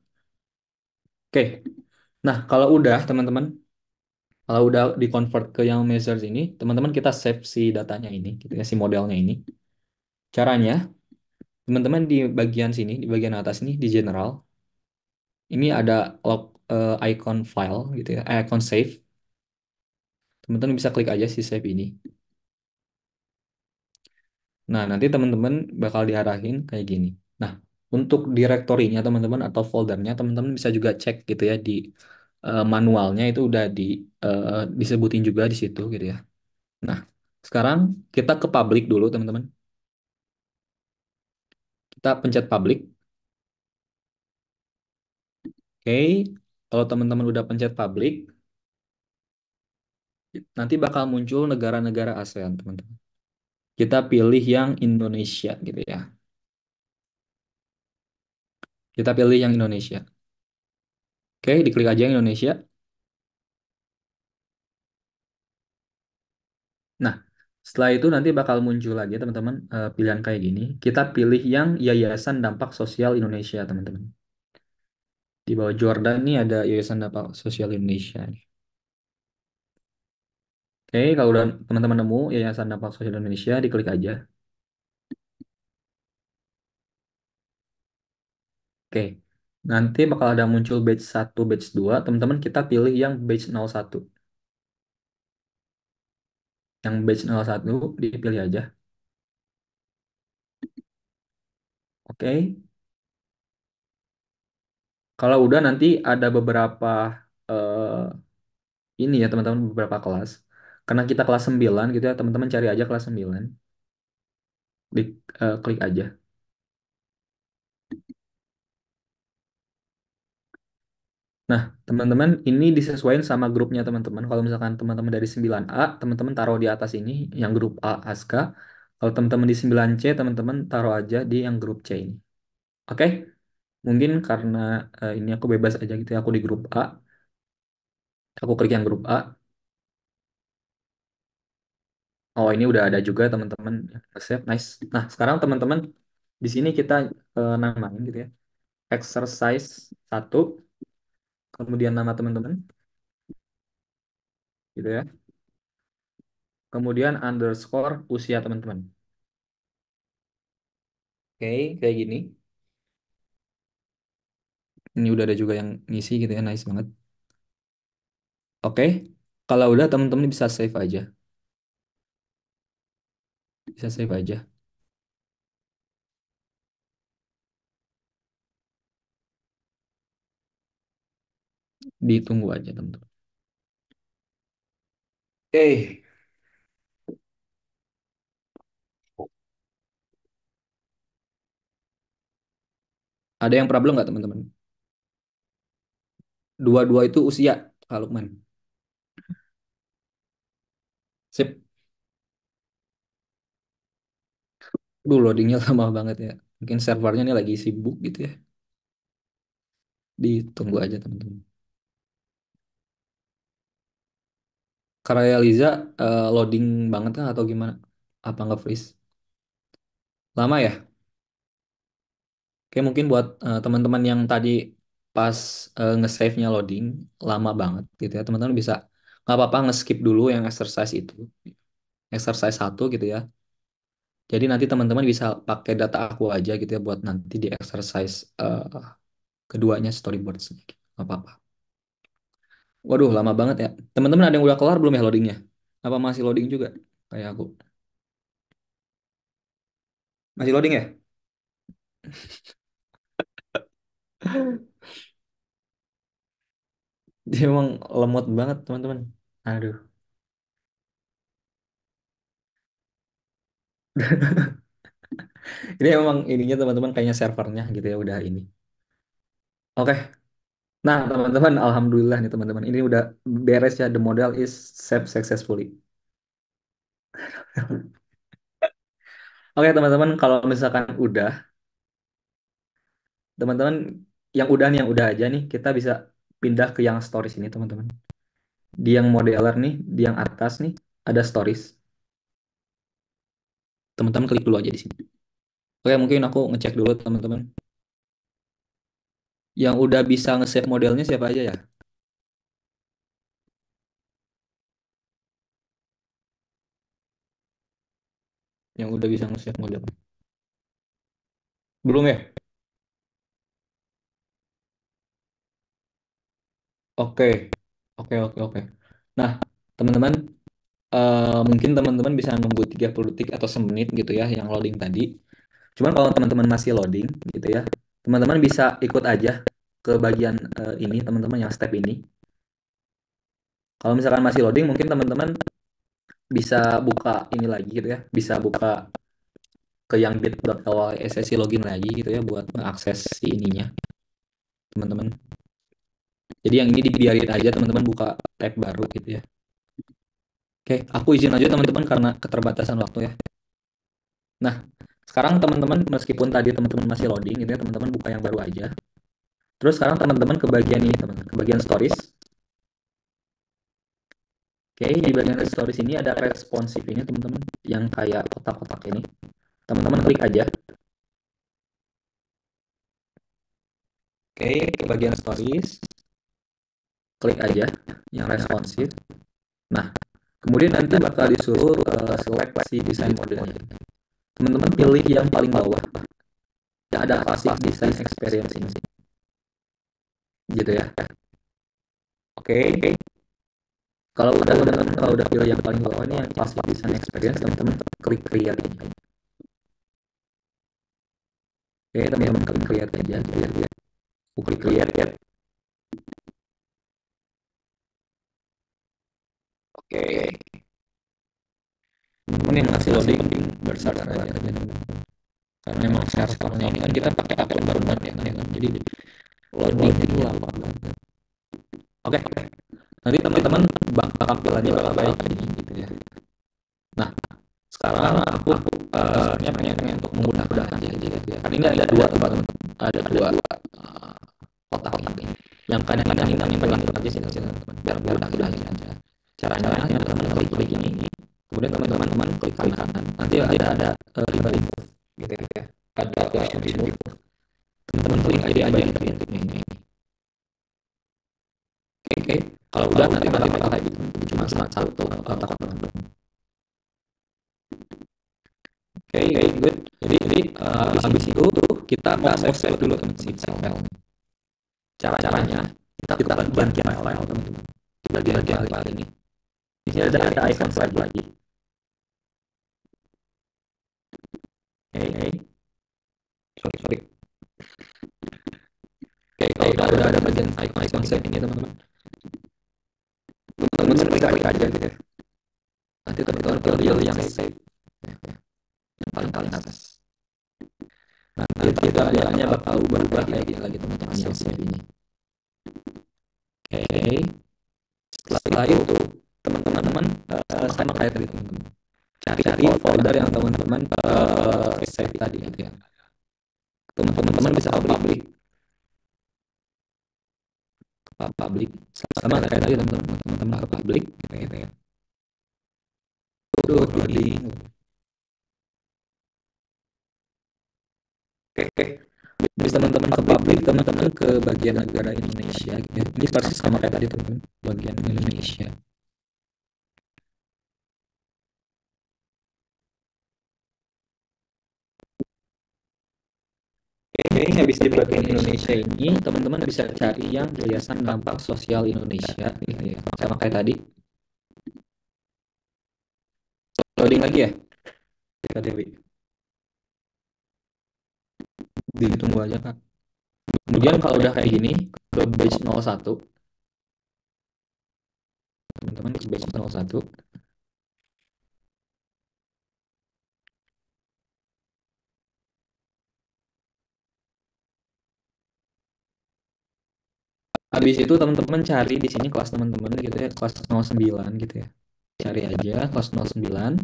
Oke, nah kalau udah teman-teman, kalau udah di-convert ke yang measures ini, teman-teman kita save si datanya ini, gitu ya, si modelnya ini. Caranya, teman-teman di bagian sini, di bagian atas ini, di general, ini ada icon file, gitu ya, icon save. Teman-teman bisa klik aja si save ini. Nah, nanti teman-teman bakal diarahin kayak gini. Nah, untuk direktorinya teman-teman atau foldernya, teman-teman bisa juga cek gitu ya di manualnya itu udah disebutin juga di situ gitu ya. Nah, sekarang kita ke public dulu teman-teman. Kita pencet public. Oke, kalau teman-teman udah pencet public, nanti bakal muncul negara-negara ASEAN, teman-teman. Kita pilih yang Indonesia gitu ya. Kita pilih yang Indonesia. Oke, diklik aja yang Indonesia. Nah, setelah itu nanti bakal muncul lagi teman-teman pilihan kayak gini. Kita pilih yang Yayasan Dampak Sosial Indonesia, teman-teman. Di bawah Jordan nih ada Yayasan Dampak Sosial Indonesia. Oke, kalau udah teman-teman nemu Yayasan Dampak Sosial Indonesia, diklik aja. Oke. Nanti bakal ada muncul batch satu, batch 2. Teman-teman kita pilih yang batch 01. Yang batch 01 dipilih aja. Oke. Kalau udah nanti ada beberapa eh, ini ya teman-teman, beberapa kelas. Karena kita kelas 9 gitu ya, teman-teman cari aja kelas 9. Klik aja. Nah, teman-teman ini disesuaikan sama grupnya teman-teman. Kalau misalkan teman-teman dari 9A, teman-teman taruh di atas ini yang grup A ASKA. Kalau teman-teman di 9C, teman-teman taruh aja di yang grup C ini. Oke? Mungkin karena ini aku bebas aja gitu ya, aku di grup A. Aku klik yang grup A. Oh, ini udah ada juga teman-teman save. Nice. Nah, sekarang teman-teman di sini kita namain gitu ya. Exercise satu, kemudian nama teman-teman gitu ya. Kemudian underscore usia teman-teman. Oke, kayak gini. Ini udah ada juga yang ngisi gitu ya, nice banget. Oke, kalau udah teman-teman bisa save aja. Bisa save aja. Ditunggu aja teman-teman. Oke, ada yang problem nggak teman-teman? Dua-dua itu usia, Kak Lukman. Sip. Duh, loadingnya lama banget ya. Mungkin servernya ini lagi sibuk gitu ya. Ditunggu aja teman-teman. Karya Liza loading banget kah atau gimana? Apa nggak freeze? Lama ya? Oke, mungkin buat teman-teman yang tadi pas nge-save-nya loading lama banget gitu ya. Teman-teman bisa nggak apa-apa nge-skip dulu yang exercise itu. Exercise satu gitu ya. Jadi nanti teman-teman bisa pakai data aku aja gitu ya buat nanti di exercise keduanya storyboard. Nggak apa-apa. Waduh, lama banget ya. Teman-teman ada yang udah kelar belum ya loadingnya? Apa masih loading juga? Kayak aku. Masih loading ya? Dia emang lemot banget teman-teman. Aduh. Ini emang ininya teman-teman kayaknya servernya gitu ya udah ini. Oke. Nah, teman-teman, alhamdulillah nih teman-teman. Ini udah beres ya. The model is saved successfully. Oke, teman-teman, kalau misalkan udah, teman-teman yang udah nih, yang udah aja nih, kita bisa pindah ke yang stories ini, teman-teman. Di yang modeler nih, di yang atas nih, ada stories. Teman-teman klik dulu aja di sini. Oke, mungkin aku ngecek dulu, teman-teman. Yang udah bisa nge-save modelnya siapa aja ya? Yang udah bisa nge-save model. Belum ya? Oke, oke, oke, oke. Nah, teman-teman, mungkin teman-teman bisa nunggu 30 detik atau semenit gitu ya yang loading tadi. Cuman kalau teman-teman masih loading gitu ya, teman-teman bisa ikut aja ke bagian ini teman-teman yang step ini. Kalau misalkan masih loading, mungkin teman-teman bisa buka ini lagi gitu ya, bisa buka ke yang bit.ly sesi login lagi gitu ya buat mengakses si ininya teman-teman. Jadi yang ini dibiarin aja teman-teman buka tab baru gitu ya. Oke, aku izin aja teman-teman karena keterbatasan waktu ya. Nah, sekarang teman-teman meskipun tadi teman-teman masih loading gitu ya, teman-teman buka yang baru aja. Terus sekarang teman-teman ke bagian ini, teman, ke bagian stories. Oke, di bagian stories ini ada responsif ini, teman-teman, yang kayak kotak-kotak ini. Teman-teman klik aja. Oke, ke bagian stories, klik aja yang responsif. Nah, kemudian nanti bakal disuruh seleksi desain modelnya. Teman-teman pilih yang paling bawah. Ya, ada classic design experience ini. gitu ya. Oke, kalau udah pilih yang paling bawah ini yang classic design experience, teman-teman klik create aja. Oke, teman-teman klik create aja, create ya. Aku klik create ya. Oke, teman yang masih loading bersabar aja, teman-teman. Karena memang servernya ini kan kita pakai akun baru banget ya, teman-teman. Jadi loading itu lama banget. Oke, nanti teman-teman bakal belajar baik ini gitu ya. Nah, sekarang aku sebenarnya pengen untuk memudahkan aja gitu ya. Kan ini ada dua teman-teman, ada dua kotak ini. Yang kanan ini yang pegang aja sih teman-teman. Biar mudah aja. Caranya teman-teman klik ini, kemudian teman-teman klik kanan. Nanti ada remove gitu ya. Ada option remove. Teman-teman klik aja ini. Oke. Kalau udah nanti bakal kayak gitu. Cuma satu kotak teman-teman. Oke, good. Jadi habis itu kita mau save dulu teman-teman file. Caranya kita bagian file teman-teman. Di bagian file ini. Di sini ada icon slide lagi. Oke, sorry. Oke, kalau udah ada bagian icon save ini teman-teman. Teman-teman klik aja gitu ya. Nanti teman-teman pilih yang save. Yang paling atas. Nanti jalannya bakal berubah kayak gitu lagi teman-teman yang save ini. Oke. Setelah itu teman-teman sama kayak tadi teman-teman. Cari folder yang teman-teman save tadi gitu ya. Teman-teman bisa public sama kayak tadi teman-teman ke public gitu ya. Tuh loading. Oke. Bisa teman-teman ke public, teman-teman ke bagian negara Indonesia gitu ya. Ini persis sama kayak tadi teman-teman, bagian Indonesia. Oke, habis di bagian Indonesia ini teman-teman bisa cari yang Yayasan Dampak Sosial Indonesia gitu ya. Sama kayak tadi. Loading lagi ya. Kak Dewi. Ditunggu aja Kak. Kemudian kalau udah kayak gini, ke batch 01, teman-teman ke batch 01. Habis itu teman-teman cari di sini kelas teman-teman gitu ya, kelas 09 gitu ya. Cari aja kelas 09.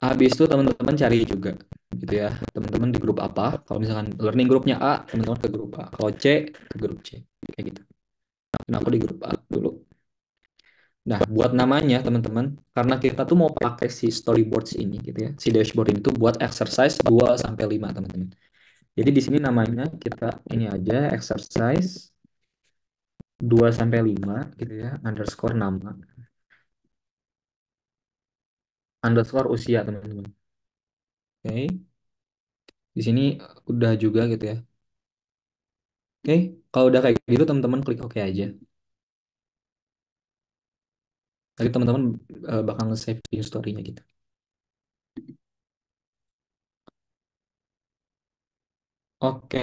Habis itu teman-teman cari juga gitu ya. Teman-teman di grup apa? Kalau misalkan learning grupnya A, teman-teman ke grup A. Kalau C, ke grup C. Kayak gitu. Nah, aku di grup A dulu. Nah, buat namanya teman-teman, karena kita tuh mau pakai si storyboards ini gitu ya. Si dashboard ini tuh buat exercise 2 sampai 5 teman-teman. Jadi di sini namanya kita ini aja exercise 2 sampai 5 gitu ya, underscore nama, underscore usia teman-teman. Oke. Di sini udah juga gitu ya. Oke, kalau udah kayak gitu teman-teman klik oke aja. Tadi teman-teman bakal nge-save di story-nya gitu. Oke.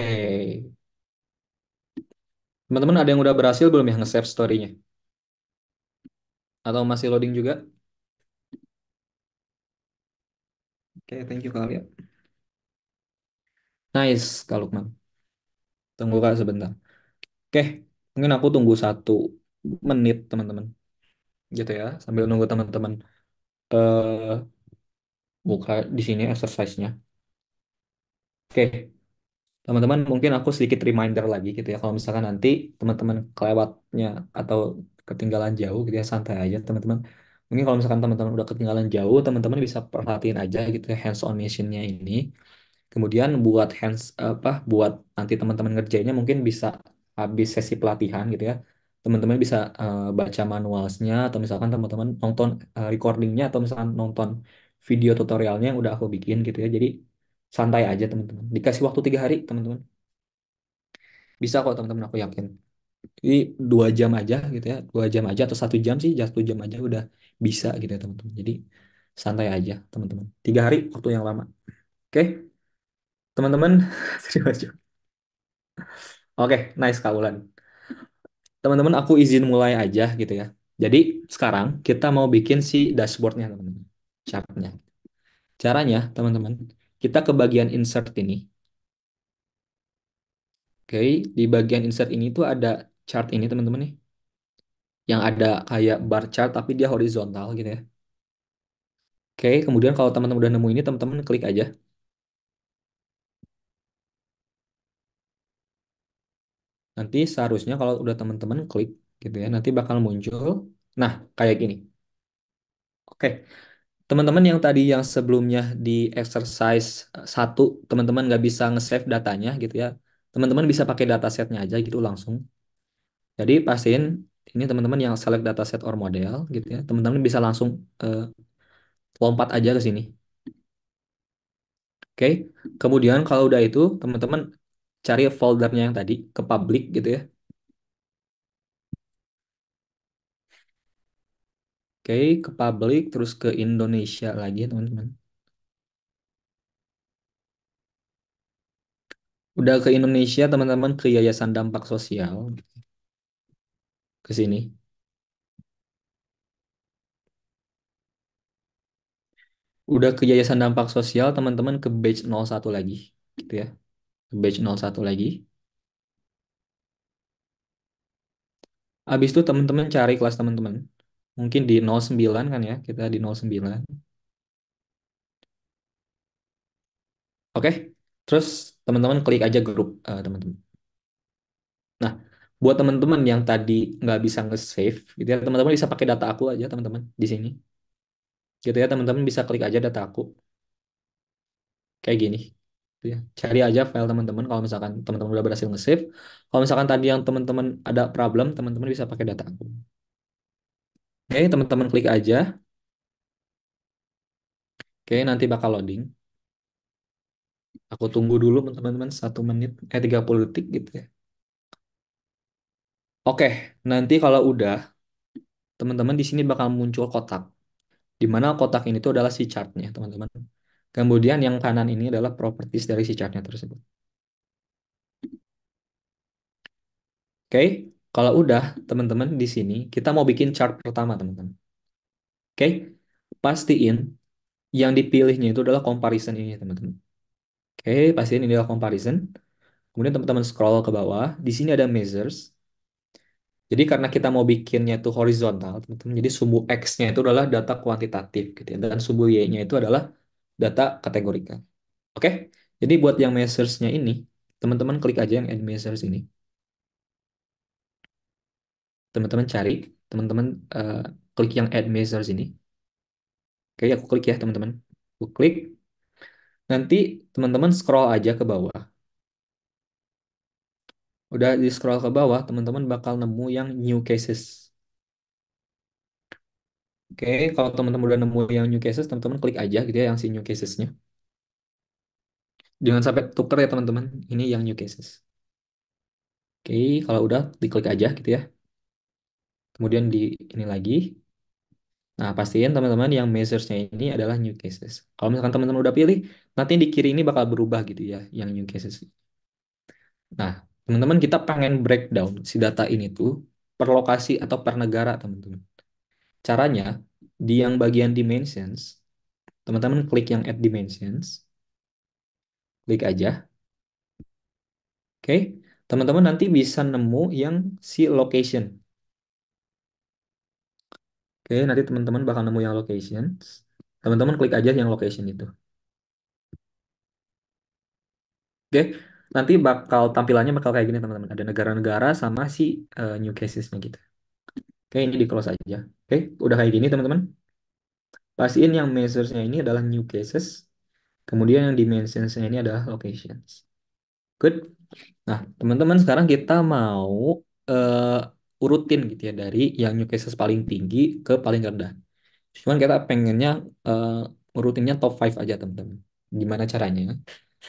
Teman-teman ada yang udah berhasil belum ya nge-save story-nya? Atau masih loading juga? Oke, thank you Kak ya. Nice, Kak Lukman. Tunggu Kak sebentar. Oke, mungkin aku tunggu 1 menit teman-teman. Gitu ya, sambil nunggu teman-teman eh buka di sini exercise-nya. Oke, teman-teman mungkin aku sedikit reminder lagi gitu ya. Kalau misalkan nanti teman-teman kelewatnya atau ketinggalan jauh gitu ya, santai aja teman-teman. Mungkin kalau misalkan teman-teman udah ketinggalan jauh, teman-teman bisa perhatiin aja gitu ya hands on mission-nya ini. Kemudian buat nanti teman-teman ngerjainnya mungkin bisa habis sesi pelatihan gitu ya. Teman-teman bisa baca manualsnya atau misalkan teman-teman nonton recordingnya atau misalkan nonton video tutorialnya yang udah aku bikin gitu ya. Jadi santai aja teman-teman. Dikasih waktu 3 hari teman-teman. Bisa kok teman-teman, aku yakin. Ini 2 jam aja gitu ya, 2 jam aja atau 1 jam sih, just 2 jam aja udah bisa gitu ya teman-teman. Jadi santai aja teman-teman. 3 hari waktu yang lama. Oke, teman-teman. Terima kasih. Oke, nice Kak Ulan. Teman-teman, aku izin mulai aja gitu ya. Jadi sekarang kita mau bikin si dashboardnya teman-teman. Chartnya. Caranya teman-teman, kita ke bagian insert ini. Oke, di bagian insert ini tuh ada chart ini teman-teman nih. Yang ada kayak bar chart tapi dia horizontal gitu ya. Oke, kemudian kalau teman-teman udah nemu ini, teman-teman klik aja. Nanti seharusnya kalau udah teman-teman klik gitu ya, nanti bakal muncul. Nah, kayak gini. Oke, teman-teman yang tadi yang sebelumnya di exercise 1, teman-teman nggak bisa nge-save datanya gitu ya. Teman-teman bisa pakai datasetnya aja gitu langsung. Jadi pastiin ini teman-teman yang select dataset or model gitu ya. Teman-teman bisa langsung eh, lompat aja ke sini. Oke, kemudian kalau udah itu, teman-teman cari foldernya yang tadi ke public gitu ya. Oke, ke public terus ke Indonesia lagi teman-teman. Udah ke Indonesia, teman-teman ke Yayasan Dampak Sosial ke sini. Udah ke Yayasan Dampak Sosial, teman-teman ke batch 01 lagi gitu ya. Ke batch 01 lagi. Habis itu teman-teman cari kelas teman-teman. Mungkin di 09 kan ya, kita di 09. Oke. Terus teman-teman klik aja grup teman-teman. Nah, buat teman-teman yang tadi nggak bisa nge-save gitu ya, teman-teman bisa pakai data aku aja teman-teman di sini. Gitu ya, teman-teman bisa klik aja data aku kayak gini. Gitu ya. Cari aja file teman-teman kalau misalkan teman-teman udah berhasil nge-save. Kalau misalkan tadi yang teman-teman ada problem, teman-teman bisa pakai data aku. Oke, teman-teman klik aja. Oke, nanti bakal loading. Aku tunggu dulu teman-teman 1 menit, 30 detik gitu ya. Oke, nanti kalau udah, teman-teman di sini bakal muncul kotak. Di mana kotak ini tuh adalah si chartnya, teman-teman. Kemudian yang kanan ini adalah properties dari si chartnya tersebut. Oke, kalau udah, teman-teman di sini kita mau bikin chart pertama, teman-teman. Oke, pastiin yang dipilihnya itu adalah comparison ini, teman-teman. Oke, pastiin ini adalah comparison. Kemudian teman-teman scroll ke bawah. Di sini ada measures. Jadi karena kita mau bikinnya itu horizontal, teman-teman. Jadi sumbu X-nya itu adalah data kuantitatif gitu ya. Dan sumbu Y-nya itu adalah data kategorikal. Oke. Jadi buat yang measures-nya ini, teman-teman klik aja yang add measures ini. Teman-teman cari, teman-teman eh, klik yang add measures ini. Oke, aku klik ya, teman-teman. Aku klik. Nanti teman-teman scroll aja ke bawah. Udah di scroll ke bawah, teman-teman bakal nemu yang new cases. Oke, kalau teman-teman udah nemu yang new cases, teman-teman klik aja gitu ya yang si new casesnya. Jangan sampai tuker ya teman-teman. Ini yang new cases. Oke, kalau udah diklik aja gitu ya. Kemudian di ini lagi. Nah, pastiin teman-teman yang measures-nya ini adalah new cases. Kalau misalkan teman-teman udah pilih, nanti di kiri ini bakal berubah gitu ya, yang new cases. Nah, teman-teman kita pengen breakdown si data ini tuh per lokasi atau per negara, teman-teman. Caranya, di yang bagian dimensions, teman-teman klik yang add dimensions, klik aja. Oke, teman-teman nanti bisa nemu yang si location. Oke, nanti teman-teman bakal nemu yang locations. Teman-teman klik aja yang location itu. Oke, nanti bakal tampilannya bakal kayak gini teman-teman. Ada negara-negara sama si new casesnya gitu. Oke, ini di close aja. Oke, udah kayak gini teman-teman. Pastiin yang measures-nya ini adalah new cases. Kemudian yang dimensions-nya ini adalah locations. Good. Nah, teman-teman sekarang kita mau urutin gitu ya dari yang new cases paling tinggi ke paling rendah. Cuman kita pengennya urutinnya top 5 aja teman-teman. Gimana caranya?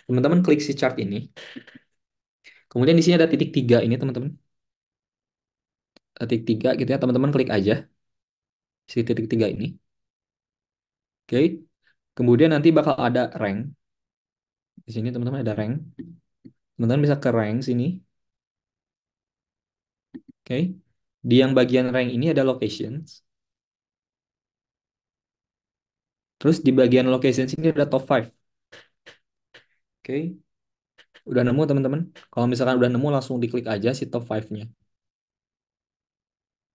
Teman-teman klik si chart ini. Kemudian di sini ada titik tiga ini teman-teman. Titik tiga gitu ya, teman-teman klik aja si titik tiga ini. Oke. Kemudian nanti bakal ada rank. Di sini teman-teman ada rank. Teman-teman bisa ke rank sini. Oke. Di yang bagian rank ini ada locations. Terus di bagian locations ini ada top 5. Oke. Udah nemu teman-teman? Kalau misalkan udah nemu langsung diklik aja si top 5-nya.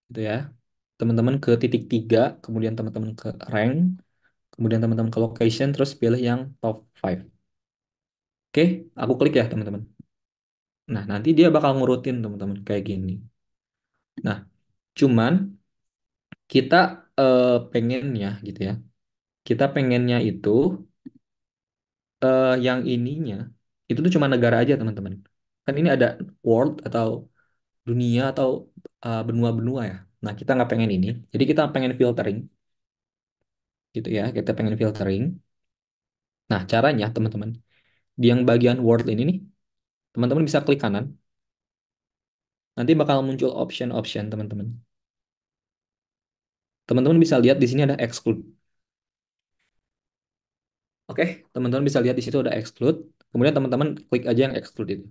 Gitu ya. Teman-teman ke titik 3, kemudian teman-teman ke rank, kemudian teman-teman ke location, terus pilih yang top 5. Oke, aku klik ya teman-teman. Nah, nanti dia bakal ngurutin teman-teman kayak gini. Nah, cuman kita pengennya gitu ya. Kita pengennya itu yang ininya itu tuh cuma negara aja teman-teman. Kan ini ada world atau dunia atau benua-benua ya. Nah, kita nggak pengen ini. Jadi kita pengen filtering gitu ya. Kita pengen filtering. Nah, caranya teman-teman, di yang bagian world ini nih, teman-teman bisa klik kanan. Nanti bakal muncul option-option teman-teman. Teman-teman bisa lihat di sini ada exclude. Oke, teman-teman bisa lihat di situ ada exclude. Kemudian teman-teman klik aja yang exclude itu.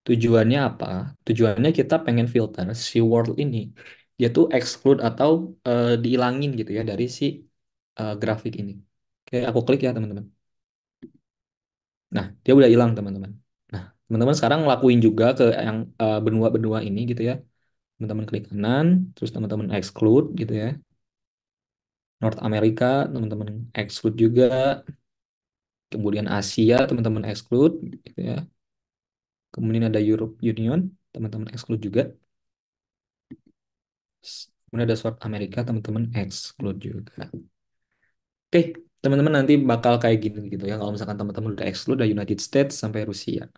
Tujuannya apa? Tujuannya kita pengen filter si world ini. Dia tuh exclude atau dihilangin gitu ya dari si grafik ini. Oke, aku klik ya teman-teman. Nah, dia udah hilang teman-teman. Nah, teman-teman sekarang ngelakuin juga ke yang benua-benua ini gitu ya. Teman-teman klik kanan, terus teman-teman exclude gitu ya. North America, teman-teman exclude juga. Kemudian Asia, teman-teman exclude gitu ya. Kemudian ada Europe Union, teman-teman exclude juga. Kemudian ada South America, teman-teman exclude juga. Oke, teman-teman nanti bakal kayak gini gitu ya. Kalau misalkan teman-teman udah exclude dari United States sampai Rusia.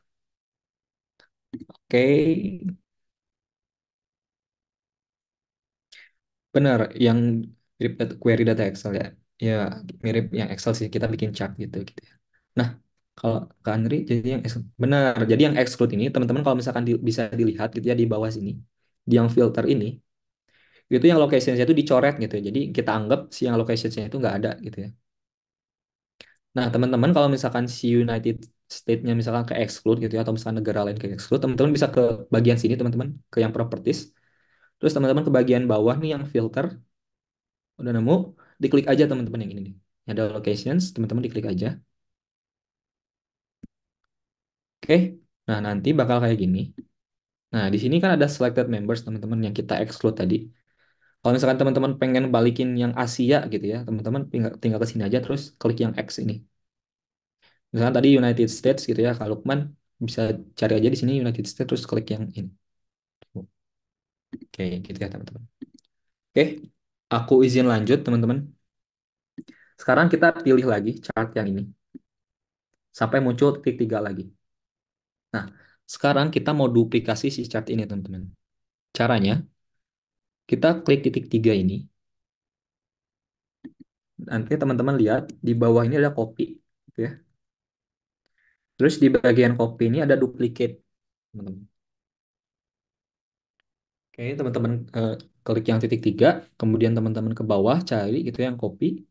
Oke, benar, yang mirip query data Excel ya. Ya, mirip yang Excel sih, kita bikin chart gitu ya. Nah, kalau ke Andri, jadi yang benar. Jadi yang exclude ini, teman-teman kalau misalkan bisa dilihat gitu ya di bawah sini, di yang filter ini, itu yang location-nya itu dicoret gitu ya. Jadi kita anggap si yang location-nya itu nggak ada gitu ya. Nah, teman-teman kalau misalkan si United States-nya misalkan ke exclude gitu ya, atau misalkan negara lain ke exclude, teman-teman bisa ke bagian sini teman-teman, ke yang properties. Terus teman-teman ke bagian bawah nih yang filter, udah nemu, diklik aja teman-teman yang ini nih. Ada locations, teman-teman diklik aja. Oke. Nah, nanti bakal kayak gini. Nah, di sini kan ada selected members teman-teman yang kita exclude tadi. Kalau misalkan teman-teman pengen balikin yang Asia gitu ya, teman-teman tinggal, tinggal ke sini aja terus klik yang X ini. Misalkan tadi United States gitu ya, kalau Lukman bisa cari aja di sini United States terus klik yang ini. Oke, gitu ya teman-teman. Oke, aku izin lanjut teman-teman. Sekarang kita pilih lagi chart yang ini sampai muncul titik tiga lagi. Nah, sekarang kita mau duplikasi si chart ini teman-teman. Caranya, kita klik titik tiga ini. Nanti teman-teman lihat di bawah ini ada copy, gitu ya. Terus di bagian copy ini ada duplicate, teman-teman. Oke, teman-teman klik yang titik tiga, kemudian teman-teman ke bawah cari gitu yang copy,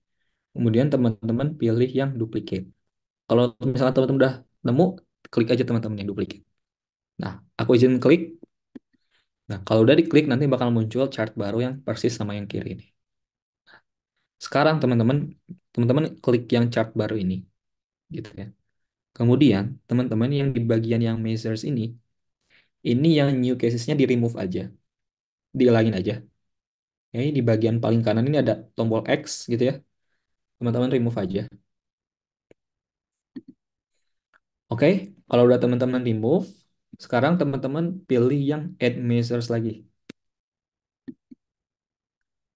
kemudian teman-teman pilih yang duplicate. Kalau misalnya teman-teman udah nemu, klik aja teman-teman yang duplicate. Nah, aku izin klik. Nah, kalau udah diklik nanti bakal muncul chart baru yang persis sama yang kiri ini. Sekarang teman-teman klik yang chart baru ini, gitu ya. Kemudian teman-teman yang di bagian yang measures ini yang new casesnya di remove aja, dihilangin aja. Oke, di bagian paling kanan ini ada tombol X gitu ya. Teman-teman remove aja. Oke, kalau udah teman-teman remove, sekarang teman-teman pilih yang add measures lagi.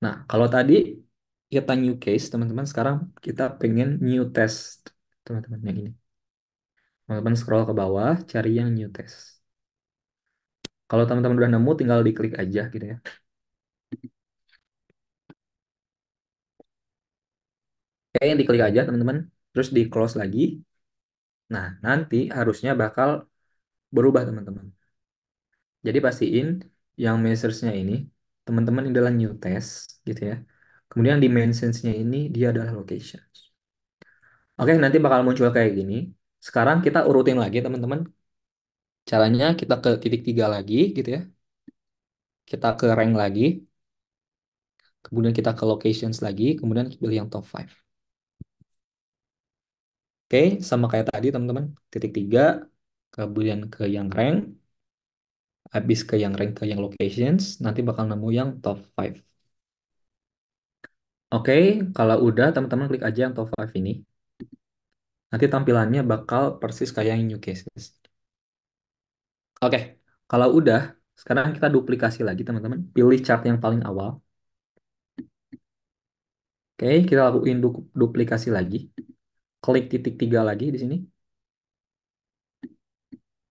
Nah, kalau tadi kita new case, teman-teman, sekarang kita pengen new test, teman-teman, yang ini. Teman-teman scroll ke bawah, cari yang new test. Kalau teman-teman udah nemu, tinggal diklik aja gitu ya. Oke, diklik aja teman-teman, terus di close lagi. Nah, nanti harusnya bakal berubah teman-teman. Jadi pastiin yang measuresnya ini, teman-teman ini adalah new test gitu ya. Kemudian dimensionsnya ini dia adalah location. Oke, nanti bakal muncul kayak gini. Sekarang kita urutin lagi teman-teman. Caranya kita ke titik tiga lagi gitu ya. Kita ke rank lagi. Kemudian kita ke locations lagi. Kemudian pilih yang top 5. Oke, sama kayak tadi teman-teman. Titik tiga. Kemudian ke yang rank. Habis ke yang rank ke yang locations. Nanti bakal nemu yang top 5. Oke, kalau udah teman-teman klik aja yang top 5 ini. Nanti tampilannya bakal persis kayak yang new cases. Oke, kalau udah, sekarang kita duplikasi lagi teman-teman. Pilih chart yang paling awal. Oke, kita lakuin duplikasi lagi. Klik titik tiga lagi di sini.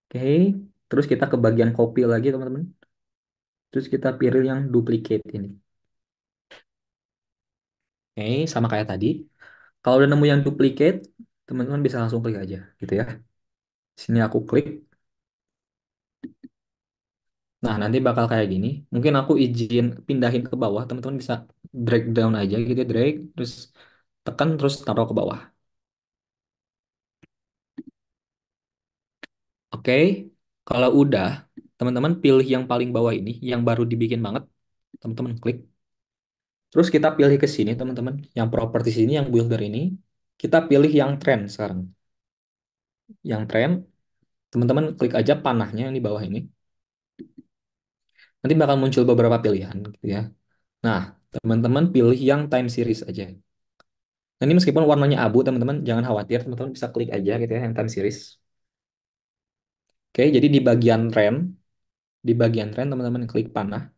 Oke, terus kita ke bagian copy lagi teman-teman. Terus kita pilih yang duplicate ini. Oke, sama kayak tadi. Kalau udah nemu yang duplicate, teman-teman bisa langsung klik aja gitu ya. Sini aku klik. Nah, nanti bakal kayak gini. Mungkin aku izin pindahin ke bawah. Teman-teman bisa drag down aja gitu ya. Drag, terus tekan, terus taruh ke bawah. Oke, kalau udah, teman-teman pilih yang paling bawah ini, yang baru dibikin banget. Teman-teman klik. Terus kita pilih ke sini, teman-teman. Yang properties ini, yang builder ini. Kita pilih yang trend sekarang. Yang trend, teman-teman klik aja panahnya yang di bawah ini. Nanti bakal muncul beberapa pilihan gitu ya. Nah, teman-teman pilih yang time series aja. Nah, ini meskipun warnanya abu, teman-teman jangan khawatir, teman-teman bisa klik aja gitu ya yang time series. Oke, jadi di bagian trend teman-teman klik panah,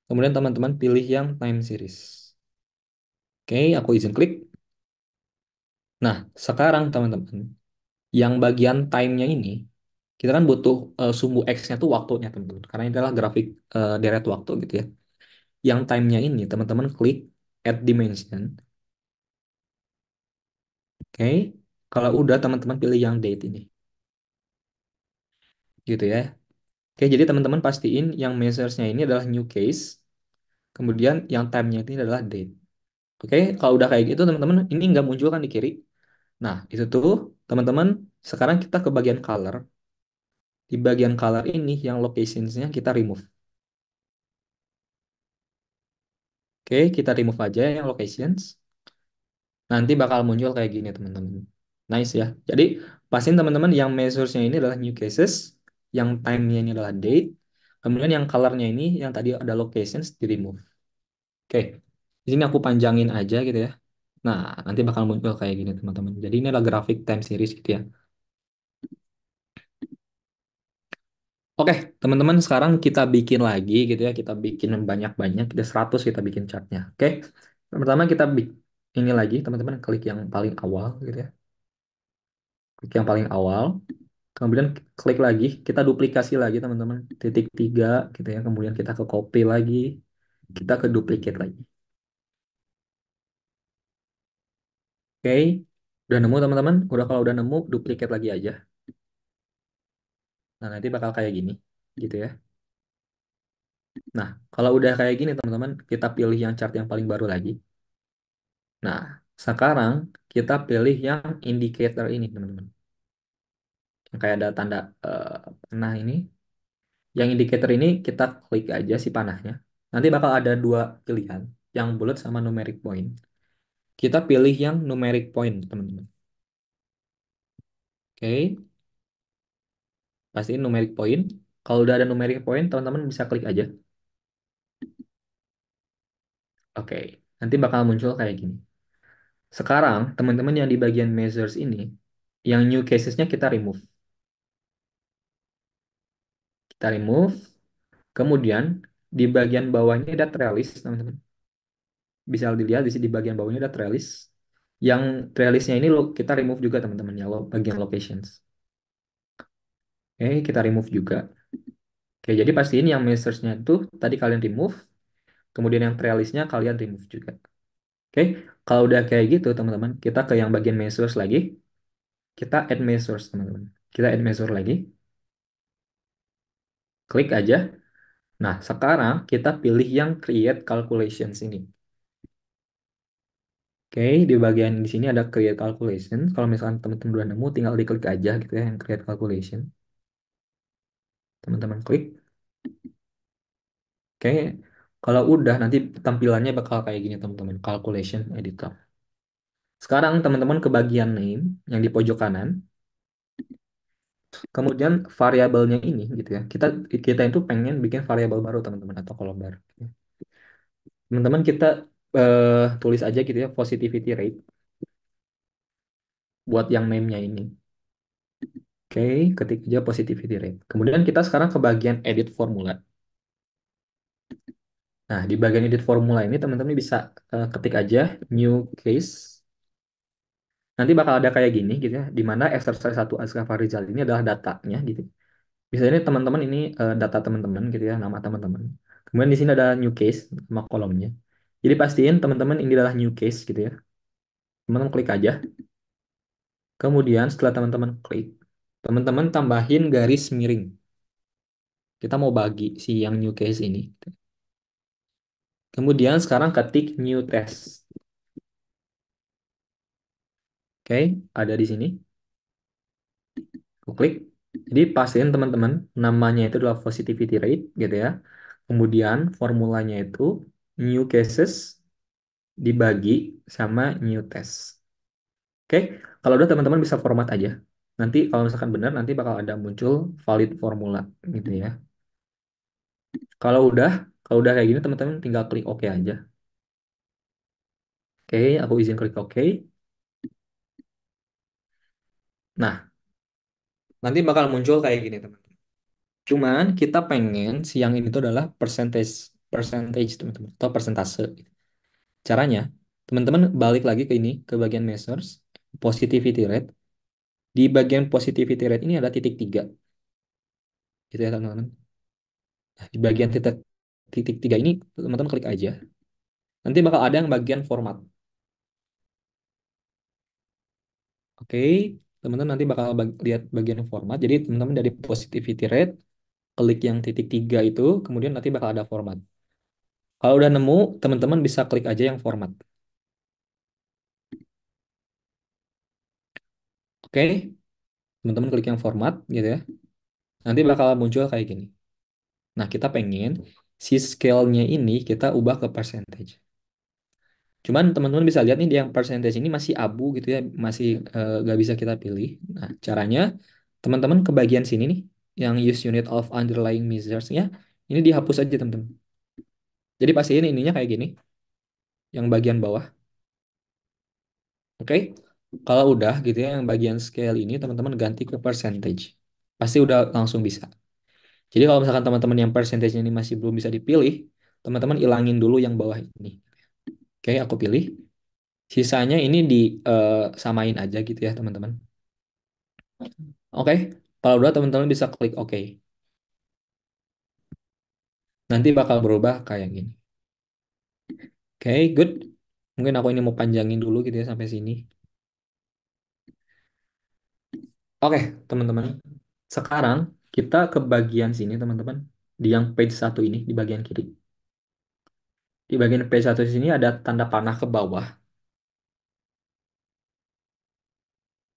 kemudian teman-teman pilih yang time series. Oke, aku izin klik. Nah, sekarang teman-teman, yang bagian time-nya ini, kita kan butuh sumbu X-nya tuh waktunya teman-teman, karena ini adalah grafik deret waktu gitu ya. Yang time-nya ini, teman-teman klik add dimension. Oke, kalau udah teman-teman pilih yang date ini, gitu ya. Oke, jadi teman-teman pastiin yang measures-nya ini adalah new case, kemudian yang time-nya ini adalah date. Oke, kalau udah kayak gitu teman-teman, ini nggak muncul kan di kiri. Nah, itu tuh teman-teman, sekarang kita ke bagian color. Di bagian color ini yang locationsnya kita remove. Oke, kita remove aja yang locations. Nanti bakal muncul kayak gini teman-teman. Nice ya. Jadi pastiin teman-teman yang measures-nya ini adalah new cases, yang time-nya ini adalah date, kemudian yang color-nya ini yang tadi ada locations di remove. Oke, di sini aku panjangin aja gitu ya. Nah, nanti bakal muncul kayak gini teman-teman. Jadi ini adalah grafik time series gitu ya. Oke, teman-teman sekarang kita bikin lagi gitu ya. Kita bikin banyak-banyak. Kita 100 kita bikin chartnya. Oke, pertama kita ini lagi teman-teman klik yang paling awal gitu ya. Klik yang paling awal. Kemudian klik lagi. Kita duplikasi lagi teman-teman. Titik tiga gitu ya. Kemudian kita ke copy lagi. Kita ke duplicate lagi. Oke, udah nemu teman-teman. Kalau udah nemu, duplicate lagi aja. Nah, nanti bakal kayak gini gitu ya. Nah, kalau udah kayak gini teman-teman, kita pilih yang chart yang paling baru lagi. Nah, sekarang kita pilih yang indicator ini teman-teman. Yang kayak ada tanda panah ini. Yang indicator ini kita klik aja si panahnya. Nanti bakal ada dua pilihan, yang bulat sama numeric point. Kita pilih yang numeric point teman-teman. Oke, pastiin numeric point. Kalau udah ada numeric point, teman-teman bisa klik aja. Oke, nanti bakal muncul kayak gini. Sekarang, teman-teman yang di bagian measures ini, yang new casesnya kita remove. Kita remove. Kemudian, di bagian bawahnya ada trellis, teman-teman. Bisa dilihat di sini di bagian bawahnya ada trellis. Yang trellisnya ini kita remove juga, teman-teman, ya, bagian locations. Oke, kita remove juga. Oke, jadi pastiin yang measuresnya itu tadi kalian remove. Kemudian yang trellisnya kalian remove juga. Oke, kalau udah kayak gitu, teman-teman, kita ke yang bagian measures lagi. Kita add measures, teman-teman. Kita add measure lagi. Klik aja. Nah, sekarang kita pilih yang create calculations ini. Oke, di bagian di sini ada create calculation. Kalau misalkan teman-teman udah nemu, tinggal diklik aja gitu ya yang create calculation. Teman-teman klik. Oke, kalau udah nanti tampilannya bakal kayak gini teman-teman. Calculation editor. Sekarang teman-teman ke bagian name yang di pojok kanan. Kemudian variabelnya ini gitu ya. Kita kita itu pengen bikin variabel baru teman-teman atau kolom baru. Teman-teman kita tulis aja gitu ya positivity rate buat yang name-nya ini. Oke, ketik aja positivity rate. Kemudian kita sekarang ke bagian edit formula. Nah, di bagian edit formula ini teman-teman bisa ketik aja new case. Nanti bakal ada kayak gini gitu ya, di mana exercise 1 Azka Farizal ini adalah datanya gitu. Misalnya teman-teman ini data teman-teman gitu ya, nama teman-teman. Kemudian di sini ada new case sama kolomnya. Jadi pastiin teman-teman ini adalah new case gitu ya. Teman-teman klik aja. Kemudian setelah teman-teman klik, teman-teman tambahin garis miring. Kita mau bagi si yang new case ini. Kemudian sekarang ketik new test. Oke, ada di sini. Aku klik. Jadi pastiin teman-teman namanya itu adalah positivity rate gitu ya. Kemudian formulanya itu new cases dibagi sama new test. Oke, kalau udah teman-teman bisa format aja. Nanti kalau misalkan benar nanti bakal ada muncul valid formula gitu ya. Kalau udah kalau udah kayak gini teman-teman tinggal klik OK aja. Oke, aku izin klik OK. Nah, nanti bakal muncul kayak gini teman-teman. Cuman kita pengen siang ini tuh adalah percentage percentage teman-teman atau persentase. Caranya, teman-teman balik lagi ke ini ke bagian measures positivity rate. Di bagian positivity rate ini ada titik tiga, gitu ya teman-teman. Nah, di bagian titik titik tiga ini teman-teman klik aja. Nanti bakal ada yang bagian format. Oke, teman-teman nanti bakal lihat bagian format. Jadi teman-teman dari positivity rate klik yang titik tiga itu, kemudian nanti bakal ada format. Kalau udah nemu, teman-teman bisa klik aja yang format. Oke, teman-teman klik yang format gitu ya. Nanti bakal muncul kayak gini. Nah, kita pengen si scale-nya ini kita ubah ke percentage. Cuman teman-teman bisa lihat nih yang percentage ini masih abu gitu ya, masih nggak bisa kita pilih. Nah, caranya teman-teman ke bagian sini nih, yang use unit of underlying measures-nya, ini dihapus aja teman-teman. Jadi pastiin ininya kayak gini, yang bagian bawah. Oke, kalau udah gitu ya, yang bagian scale ini teman-teman ganti ke percentage. Pasti udah langsung bisa. Jadi kalau misalkan teman-teman yang percentage ini masih belum bisa dipilih, teman-teman ilangin dulu yang bawah ini. Oke, aku pilih. Sisanya ini disamain aja gitu ya, teman-teman. Oke, kalau udah teman-teman bisa klik OK. Nanti bakal berubah kayak gini. Oke, good. Mungkin aku ini mau panjangin dulu gitu ya sampai sini. Oke, teman-teman. Sekarang kita ke bagian sini, teman-teman. Di yang page satu ini, di bagian kiri. Di bagian page satu sini ada tanda panah ke bawah,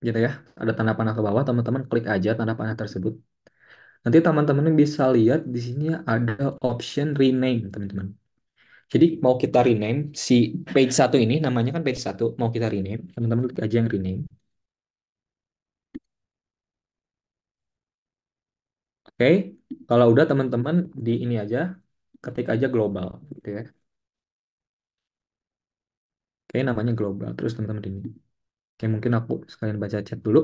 gitu ya. Ada tanda panah ke bawah, teman-teman klik aja tanda panah tersebut. Nanti teman-teman bisa lihat di sini ada option rename, teman-teman. Jadi mau kita rename si page satu ini, namanya kan page satu, mau kita rename, teman-teman klik aja yang rename. Oke, kalau udah teman-teman di ini aja, ketik aja global, gitu ya. Oke, namanya global, terus teman-teman ini. Oke, mungkin aku sekalian baca chat dulu.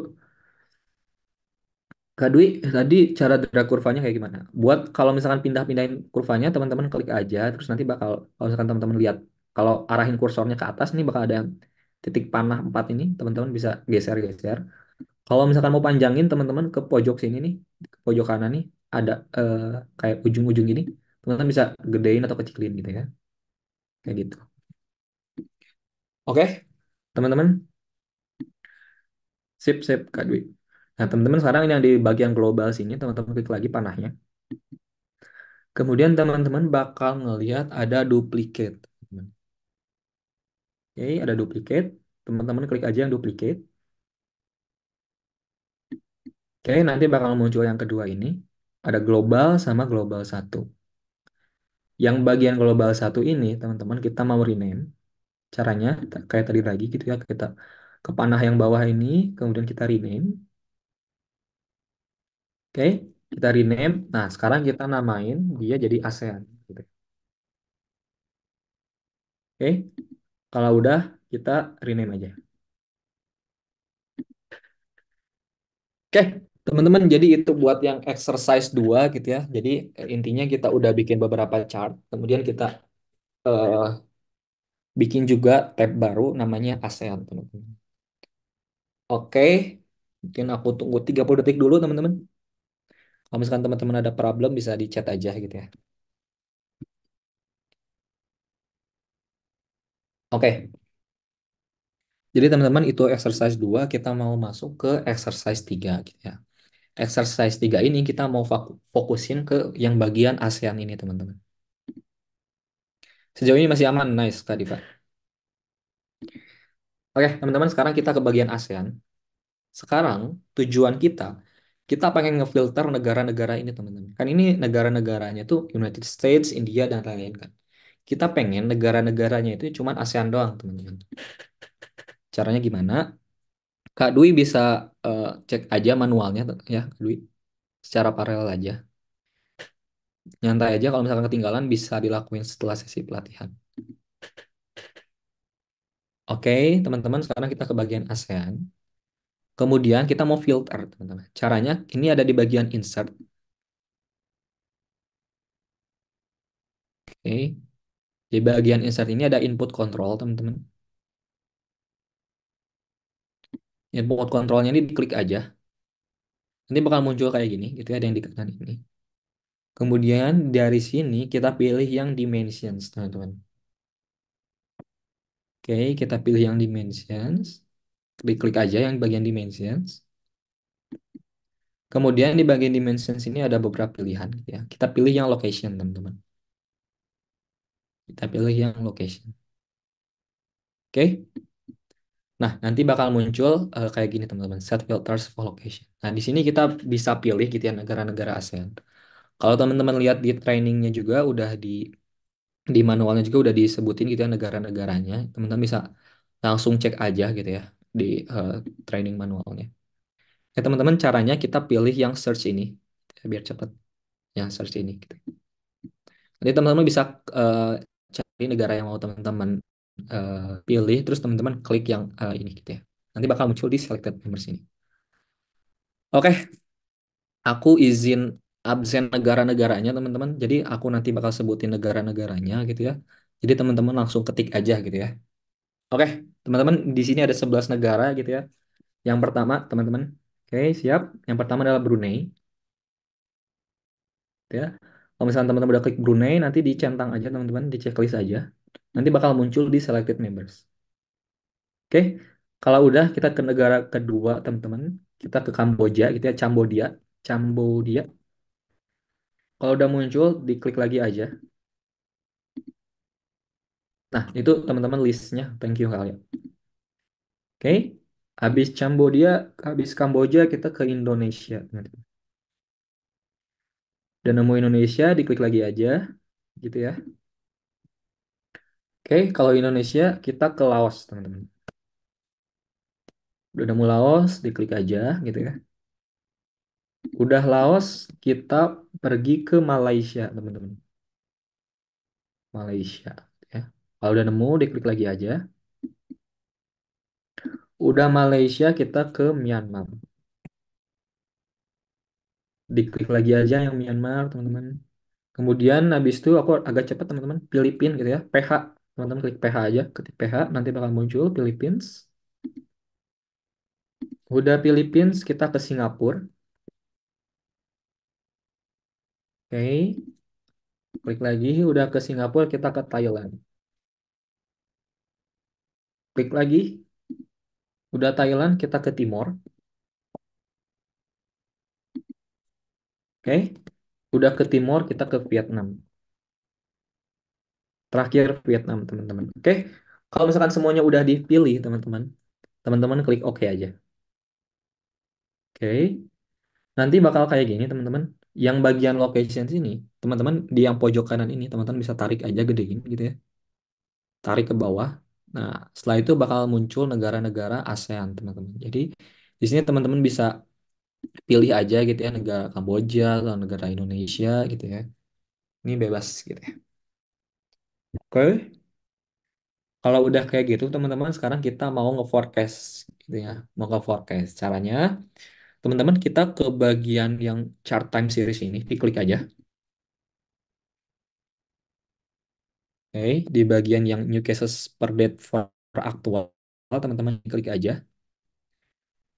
Kak Dwi, tadi cara drag kurvanya kayak gimana? Buat kalau misalkan pindah-pindahin kurvanya, teman-teman klik aja, terus nanti bakal, kalau misalkan teman-teman lihat, kalau arahin kursornya ke atas, nih bakal ada titik panah 4 ini, teman-teman bisa geser-geser. Kalau misalkan mau panjangin, teman-teman ke pojok sini nih, ke pojok kanan nih, ada kayak ujung-ujung ini, teman-teman bisa gedein atau kecilin gitu ya, kayak gitu. Oke, teman-teman, sip, sip, Kak Dwi. Nah, teman-teman sekarang ini yang di bagian global sini, teman-teman klik lagi panahnya. Kemudian teman-teman bakal ngelihat ada duplicate. Oke, ada duplicate. Teman-teman klik aja yang duplicate. Oke, nanti bakal muncul yang kedua ini. Ada global sama global satu. Yang bagian global satu ini, teman-teman, kita mau rename. Caranya kayak tadi lagi gitu ya. Kita ke panah yang bawah ini, kemudian kita rename. Oke, kita rename. Nah, sekarang kita namain dia jadi ASEAN. Gitu. Oke, kalau udah kita rename aja. Oke, teman-teman, jadi itu buat yang exercise 2 gitu ya. Jadi intinya kita udah bikin beberapa chart, kemudian kita eh, bikin juga tab baru namanya ASEAN, teman-teman. Oke, mungkin aku tunggu 30 detik dulu, teman-teman. Kalau misalkan teman-teman ada problem bisa di chat aja gitu ya. Oke, jadi teman-teman itu exercise 2 kita mau masuk ke exercise 3 gitu ya. Exercise 3 ini kita mau fokusin ke yang bagian ASEAN ini, teman-teman. Sejauh ini masih aman, nice Kak Diva. Oke, teman-teman, sekarang kita ke bagian ASEAN. Sekarang tujuan kita pengen ngefilter negara-negara ini, teman-teman. Kan ini negara-negaranya tuh United States, India, dan lain-lain kan. Kita pengen negara-negaranya itu cuma ASEAN doang, teman-teman. Caranya gimana? Kak Dwi bisa cek aja manualnya ya, Kak Dwi. Secara paralel aja. Nyantai aja kalau misalkan ketinggalan bisa dilakuin setelah sesi pelatihan. Oke, teman-teman, sekarang kita ke bagian ASEAN. Kemudian kita mau filter, teman-teman. Caranya ini ada di bagian insert. Oke. Di bagian insert ini ada input control, teman-teman. Input controlnya ini diklik aja. Nanti bakal muncul kayak gini, gitu ya, ada yang di kanan ini. Kemudian dari sini kita pilih yang dimensions, teman-teman. Oke, kita pilih yang dimensions. Klik-klik aja yang bagian dimensions. Kemudian di bagian dimensions ini ada beberapa pilihan, gitu ya. Kita pilih yang location, teman-teman. Kita pilih yang location. Oke. Nah, nanti bakal muncul kayak gini, teman-teman. Set filters for location. Nah, di sini kita bisa pilih gitu ya negara-negara ASEAN. Kalau teman-teman lihat di trainingnya juga udah di manualnya juga udah disebutin gitu ya negara-negaranya. Teman-teman bisa langsung cek aja gitu ya di eh, training manualnya. Ya teman-teman, caranya kita pilih yang search ini ya, biar cepat yang search ini gitu. Nanti teman-teman bisa eh, cari negara yang mau teman-teman pilih, terus teman-teman klik yang ini gitu ya. Nanti bakal muncul di selected members ini. Oke, aku izin absen negara-negaranya teman-teman. Jadi aku nanti bakal sebutin negara-negaranya gitu ya. Jadi teman-teman langsung ketik aja gitu ya. Oke, teman-teman, di sini ada 11 negara gitu ya. Yang pertama, teman-teman. Oke, siap. Yang pertama adalah Brunei gitu ya. Kalau misalnya teman-teman udah klik Brunei, nanti dicentang aja teman-teman, di checklist aja. Nanti bakal muncul di selected members. Oke. Kalau udah kita ke negara kedua, teman-teman. Kita ke Kamboja gitu ya, Cambodia. Cambodia. Kalau udah muncul, diklik lagi aja. Nah, itu teman-teman listnya. Thank you kalian. Oke. Habis Kamboja kita ke Indonesia. Dan nemu Indonesia, diklik lagi aja, gitu ya. Oke, kalau Indonesia kita ke Laos, teman-teman. Udah nemu Laos, diklik aja, gitu ya. Udah Laos, kita pergi ke Malaysia, teman-teman. Malaysia, ya. Kalau udah nemu, diklik lagi aja. Udah Malaysia, kita ke Myanmar. Diklik lagi aja yang Myanmar, teman-teman. Kemudian habis itu aku agak cepat teman-teman, Filipina gitu ya, PH. Teman-teman klik PH aja, ketik PH nanti bakal muncul Philippines. Udah Philippines kita ke Singapura. Oke, klik lagi udah ke Singapura kita ke Thailand. Klik lagi, udah Thailand kita ke Timor. Oke. Udah ke timur, kita ke Vietnam. Terakhir Vietnam, teman-teman. Oke, kalau misalkan semuanya udah dipilih, teman-teman, teman-teman klik OK aja. Oke, nanti bakal kayak gini, teman-teman. Yang bagian location sini, teman-teman di yang pojok kanan ini, teman-teman bisa tarik aja gedein gitu ya. Tarik ke bawah. Nah, setelah itu bakal muncul negara-negara ASEAN, teman-teman. Jadi di sini teman-teman bisa pilih aja gitu ya negara Kamboja atau negara Indonesia gitu ya. Ini bebas gitu ya. Oke, kalau udah kayak gitu teman-teman sekarang kita mau nge-forecast gitu ya. Mau nge-forecast. Caranya teman-teman kita ke bagian yang chart time series ini diklik aja. Oke, di bagian yang new cases per date for aktual teman-teman klik aja.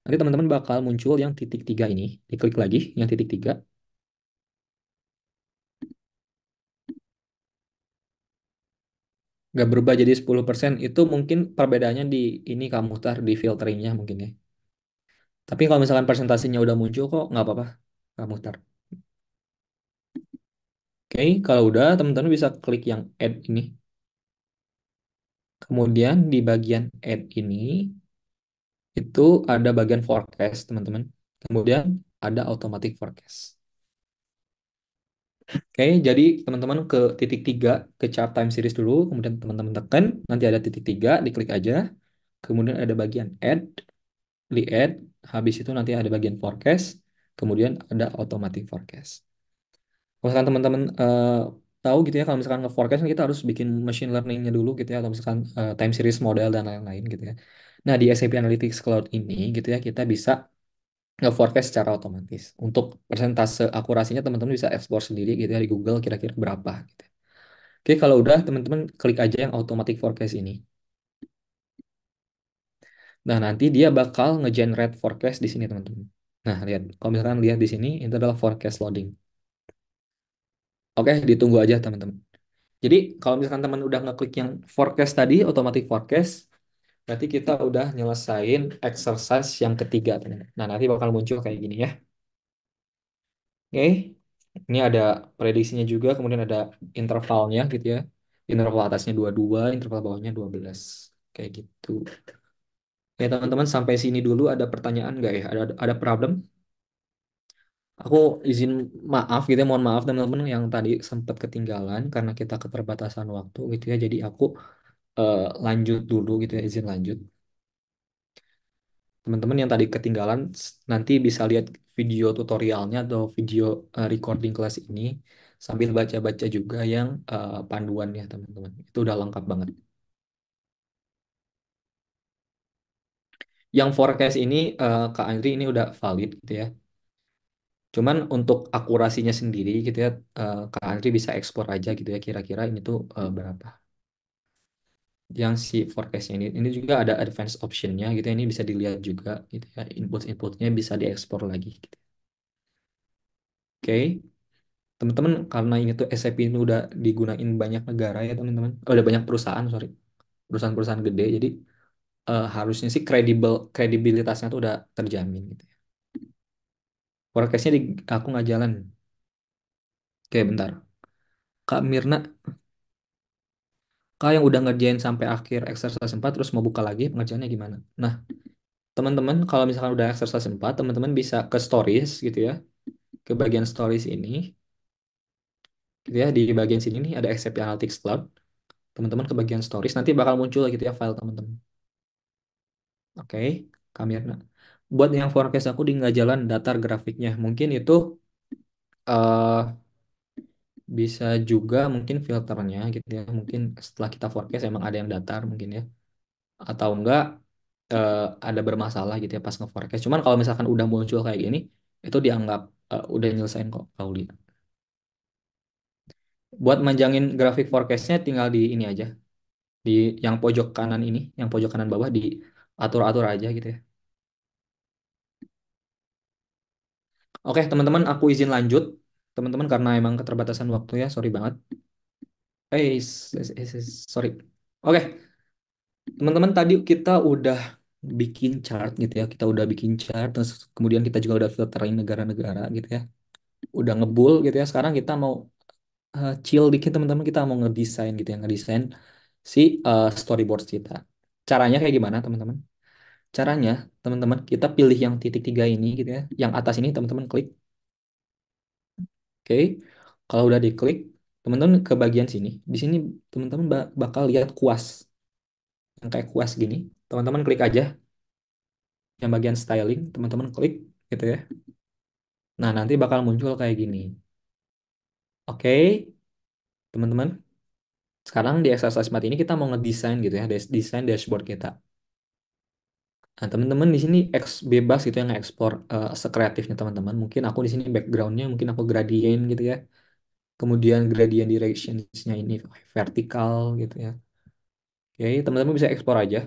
Nanti teman-teman bakal muncul yang titik tiga ini. Diklik lagi yang titik tiga. Nggak berubah jadi 10%. Itu mungkin perbedaannya di ini kamu tar di filteringnya mungkin ya. Tapi kalau misalkan presentasinya udah muncul kok nggak apa-apa. Kamu tar. Oke, kalau udah teman-teman bisa klik yang add ini. Kemudian di bagian add ini itu ada bagian forecast teman-teman. Kemudian ada automatic forecast. Oke, jadi teman-teman ke titik tiga ke chart time series dulu. Kemudian teman-teman tekan. Nanti ada titik tiga, diklik aja. Kemudian ada bagian add, di add. Habis itu nanti ada bagian forecast. Kemudian ada automatic forecast. Kalau misalkan teman-teman tahu gitu ya, kalau misalkan nge-forecast kan kita harus bikin machine learning-nya dulu gitu ya, atau misalkan time series model dan lain-lain gitu ya. Nah, di SAP Analytics Cloud ini gitu ya, kita bisa nge-forecast secara otomatis. Untuk persentase akurasinya teman-teman bisa explore sendiri gitu ya di Google kira-kira berapa gitu. Oke, kalau udah teman-teman klik aja yang automatic forecast ini. Nah, nanti dia bakal nge-generate forecast di sini teman-teman. Nah, lihat. Kalau misalkan lihat di sini, itu adalah forecast loading. Oke, ditunggu aja teman-teman. Jadi kalau misalkan teman udah ngeklik yang forecast tadi, automatic forecast, berarti kita udah nyelesain exercise yang ketiga, teman. Nah, nanti bakal muncul kayak gini ya. Oke, ini ada prediksinya juga, kemudian ada intervalnya gitu ya. Interval atasnya 22, interval bawahnya 12. Kayak gitu. Oke, teman-teman sampai sini dulu ada pertanyaan nggak ya? Ada problem? Aku izin maaf gitu ya, mohon maaf teman-teman yang tadi sempat ketinggalan karena kita keterbatasan waktu gitu ya. Jadi aku lanjut dulu gitu ya, izin lanjut. Teman-teman yang tadi ketinggalan nanti bisa lihat video tutorialnya atau video recording kelas ini sambil baca-baca juga yang panduannya teman-teman. Itu udah lengkap banget. Yang forecast ini Kak Andri ini udah valid gitu ya. Cuman untuk akurasinya sendiri gitu ya Kak Andri bisa ekspor aja gitu ya kira-kira ini tuh berapa. Yang si forecastnya ini juga ada advanced optionnya gitu ya. Ini bisa dilihat juga gitu ya. Inputnya bisa diekspor lagi gitu. Oke. Teman-teman karena ini tuh SAP ini udah digunain banyak negara ya teman-teman. Oh, udah banyak perusahaan, sorry. Perusahaan-perusahaan gede. Jadi harusnya sih kredibilitasnya tuh udah terjamin gitu ya. Forecastnya aku nggak jalan. Oke, bentar. Kak Mirna, Kak yang udah ngerjain sampai akhir exercise 4 terus mau buka lagi pengerjaannya gimana? Nah, teman-teman kalau misalkan udah exercise 4 teman-teman bisa ke stories gitu ya. Ke bagian stories ini gitu ya. Di bagian sini nih ada SAP Analytics Cloud. Teman-teman ke bagian stories nanti bakal muncul gitu ya file teman-teman. Oke, Kamirna. Buat yang forecast aku di nggak jalan datar grafiknya. Mungkin itu eh bisa juga mungkin filternya gitu ya. Mungkin setelah kita forecast emang ada yang datar mungkin ya. Atau enggak eh, ada bermasalah gitu ya pas nge-forecast. Cuman kalau misalkan udah muncul kayak gini, itu dianggap udah nyelesain kok Pauli. Buat manjangin grafik forecastnya tinggal di ini aja. Di yang pojok kanan ini, yang pojok kanan bawah diatur-atur aja gitu ya. Oke, teman-teman, aku izin lanjut. Teman-teman, karena emang keterbatasan waktu ya, sorry banget. Sorry. Oke, teman-teman, tadi kita udah bikin chart gitu ya. Kita udah bikin chart, terus kemudian kita juga udah filterin negara-negara gitu ya. udah ngebul gitu ya. Sekarang kita mau chill dikit teman-teman, kita mau ngedesain gitu ya, ngedesain si storyboard kita. Caranya kayak gimana teman-teman? Caranya teman-teman kita pilih yang titik tiga ini gitu ya. Yang atas ini teman-teman klik. Oke. Kalau udah diklik, teman-teman ke bagian sini. Di sini teman-teman bakal lihat kuas. Yang kayak kuas gini. Teman-teman klik aja yang bagian styling, teman-teman klik gitu ya. Nah, nanti bakal muncul kayak gini. Oke, teman-teman. Sekarang di exercise 4 ini kita mau ngedesain gitu ya, desain dashboard kita. Nah, teman-teman di sini bebas gitu ya nge-explore sekreatifnya teman-teman. Mungkin aku di sini backgroundnya mungkin aku gradient gitu ya. Kemudian gradient directionsnya ini vertikal gitu ya. Oke, teman-teman bisa explore aja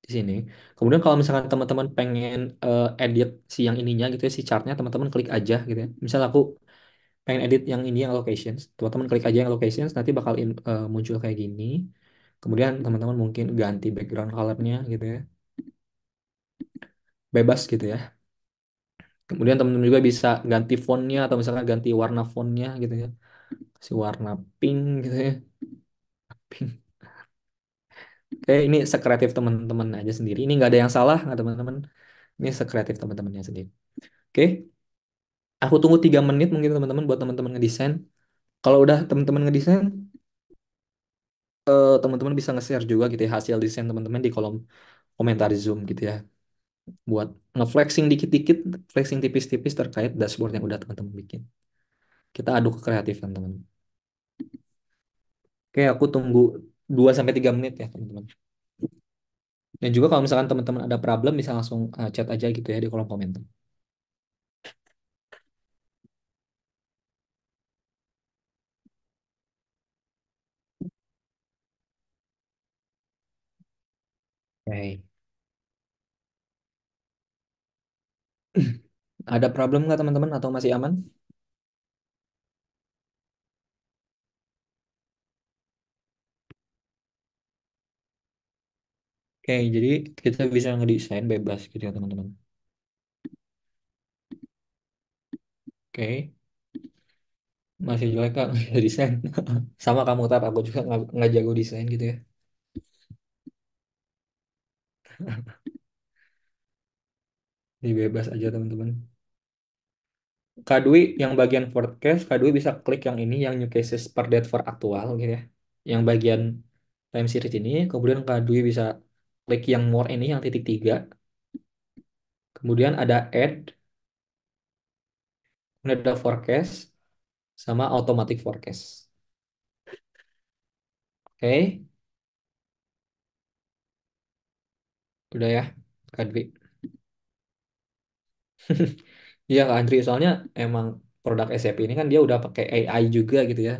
di sini. Kemudian kalau misalkan teman-teman pengen edit si yang ininya gitu ya, si chartnya teman-teman klik aja gitu ya. Misal aku pengen edit yang ini yang locations, teman-teman klik aja yang locations, nanti bakal muncul kayak gini. Kemudian teman-teman mungkin ganti background colornya gitu ya, bebas gitu ya. Kemudian teman-teman juga bisa ganti fontnya atau misalkan ganti warna fontnya gitu ya, si warna pink gitu ya, pink. Oke, ini sekreatif teman-teman aja sendiri. Ini nggak ada yang salah nggak teman-teman. Ini sekreatif teman-temannya sendiri. Oke, aku tunggu 3 menit mungkin teman-teman buat teman-teman ngedesain. Kalau udah teman-teman ngedesain, teman-teman bisa nge-share juga gitu ya hasil desain teman-teman di kolom komentar Zoom gitu ya. Buat nge-flexing dikit-dikit, flexing tipis-tipis terkait dashboard yang udah teman-teman bikin. Kita adu kekreatifan teman-teman. Oke, aku tunggu 2 sampai 3 menit ya teman-teman. Dan juga kalau misalkan teman-teman ada problem bisa langsung chat aja gitu ya di kolom komentar. Oke. Ada problem nggak teman-teman atau masih aman? Oke, jadi kita bisa ngedesain bebas gitu ya teman-teman. Oke, masih jelek kak nggak bisa desain. Sama kamu tar, aku juga nggak jago desain gitu ya. Jadi bebas aja teman-teman. Kak Dwi yang bagian forecast, Kak Dwi bisa klik yang ini yang new cases per date for aktual gitu ya. Yang bagian time series ini, kemudian Kak Dwi bisa klik yang more ini yang titik tiga. Kemudian ada add, kemudian ada forecast sama automatic forecast. Oke, udah ya Kak Dwi. Iya Kak Andri, soalnya emang produk SAP ini kan dia udah pakai AI juga gitu ya.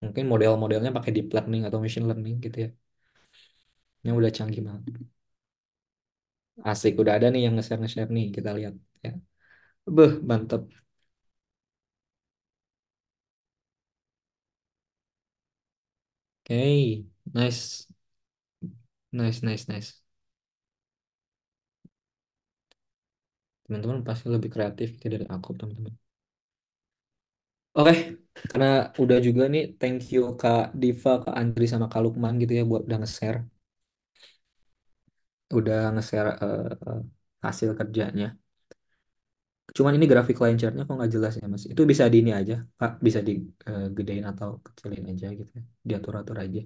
Mungkin model-modelnya pakai deep learning atau machine learning gitu ya. Yang udah canggih banget. Asik, udah ada nih yang nge-share nih, kita lihat ya. Beh, mantep. Oke, nice, nice, nice, nice. Teman-teman pasti lebih kreatif gitu dari aku, teman-teman. Oke, karena udah juga nih, thank you Kak Diva, Kak Andri, sama Kak Lukman gitu ya buat udah nge-share, hasil kerjanya. Cuman ini grafik line chart-nya kok nggak jelas ya Mas. Itu bisa di ini aja, Kak, bisa digedein atau kecilin aja gitu ya. Diatur-atur aja.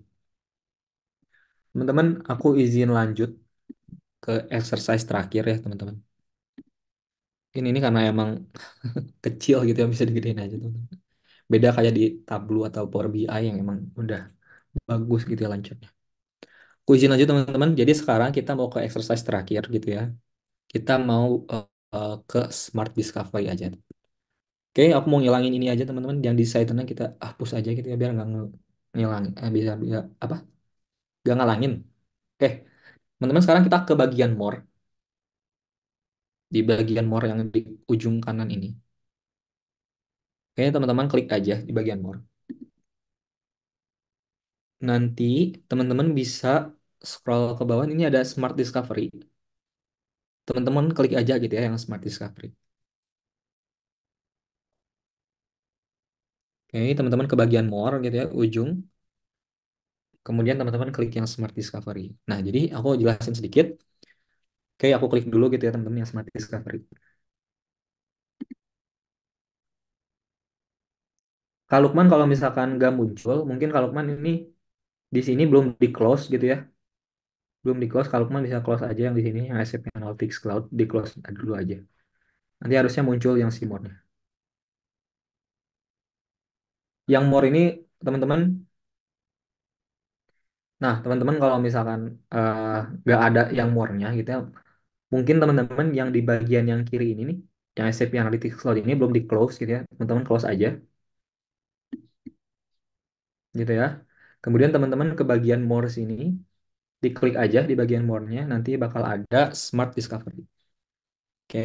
Teman-teman, aku izin lanjut ke exercise terakhir ya, teman-teman. Ini karena emang kecil gitu ya, bisa digedein aja, teman-teman. Beda kayak di Tableau atau Power BI yang emang udah bagus gitu ya lancarnya. Aku izin lanjut teman-teman. Jadi sekarang kita mau ke exercise terakhir gitu ya. Kita mau ke Smart Discovery aja. Oke, aku mau ngilangin ini aja teman-teman. Yang di side kita hapus aja gitu ya biar nggak ngilangin. Bisa apa? Nggak ngalangin. Oke, teman-teman sekarang kita ke bagian more. Di bagian more yang di ujung kanan ini. Oke, teman-teman klik aja di bagian more. Nanti teman-teman bisa scroll ke bawah. Ini ada Smart Discovery. Teman-teman klik aja gitu ya yang Smart Discovery. Oke, teman-teman ke bagian more gitu ya, ujung. Kemudian teman-teman klik yang Smart Discovery. Nah, jadi aku jelasin sedikit. Oke, aku klik dulu gitu ya teman-teman yang Smart Discovery. Kak Lukman kalau misalkan nggak muncul, mungkin Kak Lukman ini di sini belum di close gitu ya. Belum di close, Kak Lukman bisa close aja yang di sini, yang SAP Analytics Cloud, di close dulu aja. Nanti harusnya muncul yang si more-nya. Yang more ini teman-teman, nah teman-teman kalau misalkan nggak ada yang more-nya gitu ya, mungkin teman-teman yang di bagian yang kiri ini nih, yang SAP Analytics Cloud ini belum di close gitu ya, teman-teman close aja gitu ya. Kemudian teman-teman ke bagian more sini, diklik aja di bagian more-nya, nanti bakal ada Smart Discovery. Oke,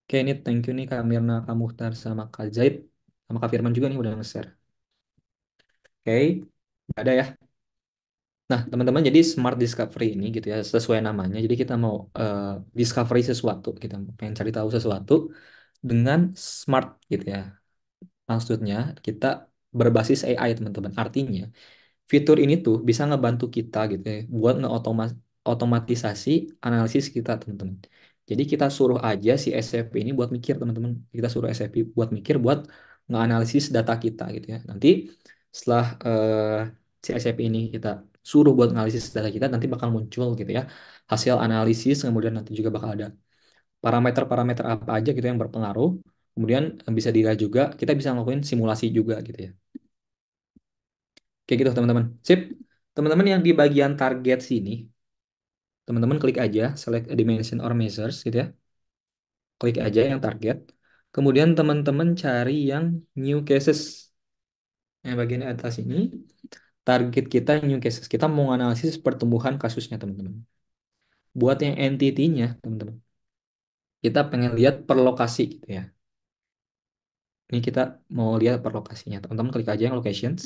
oke ini thank you nih Kak Mirna, Kak Muhtar, sama Kak Zaid, sama Kak Firman juga nih udah nge-share. Oke, ada ya. Nah, teman-teman, jadi Smart Discovery ini gitu ya, sesuai namanya. Jadi kita mau discovery sesuatu, kita pengen cari tahu sesuatu dengan smart gitu ya. Maksudnya kita berbasis AI, teman-teman. Artinya fitur ini tuh bisa ngebantu kita gitu ya buat ngeotomatisasi analisis kita, teman-teman. Jadi kita suruh aja si SFP ini buat mikir, teman-teman. Kita suruh SFP buat mikir, buat ngeanalisis data kita gitu ya. Nanti setelah si SFP ini kita suruh buat analisis data kita, nanti bakal muncul gitu ya hasil analisis. Kemudian nanti juga bakal ada parameter-parameter apa aja gitu yang berpengaruh. Kemudian bisa dilihat juga, kita bisa ngelakuin simulasi juga gitu ya. Kayak gitu teman-teman. Sip. Teman-teman yang di bagian target sini, teman-teman klik aja select a dimension or measures gitu ya. Klik aja yang target. Kemudian teman-teman cari yang new cases. Yang bagian atas ini, target kita new cases. Kita mau analisis pertumbuhan kasusnya, teman-teman. Buat yang entity-nya, teman-teman. Kita pengen lihat per lokasi gitu ya. Ini kita mau lihat per lokasinya. Teman-teman klik aja yang locations.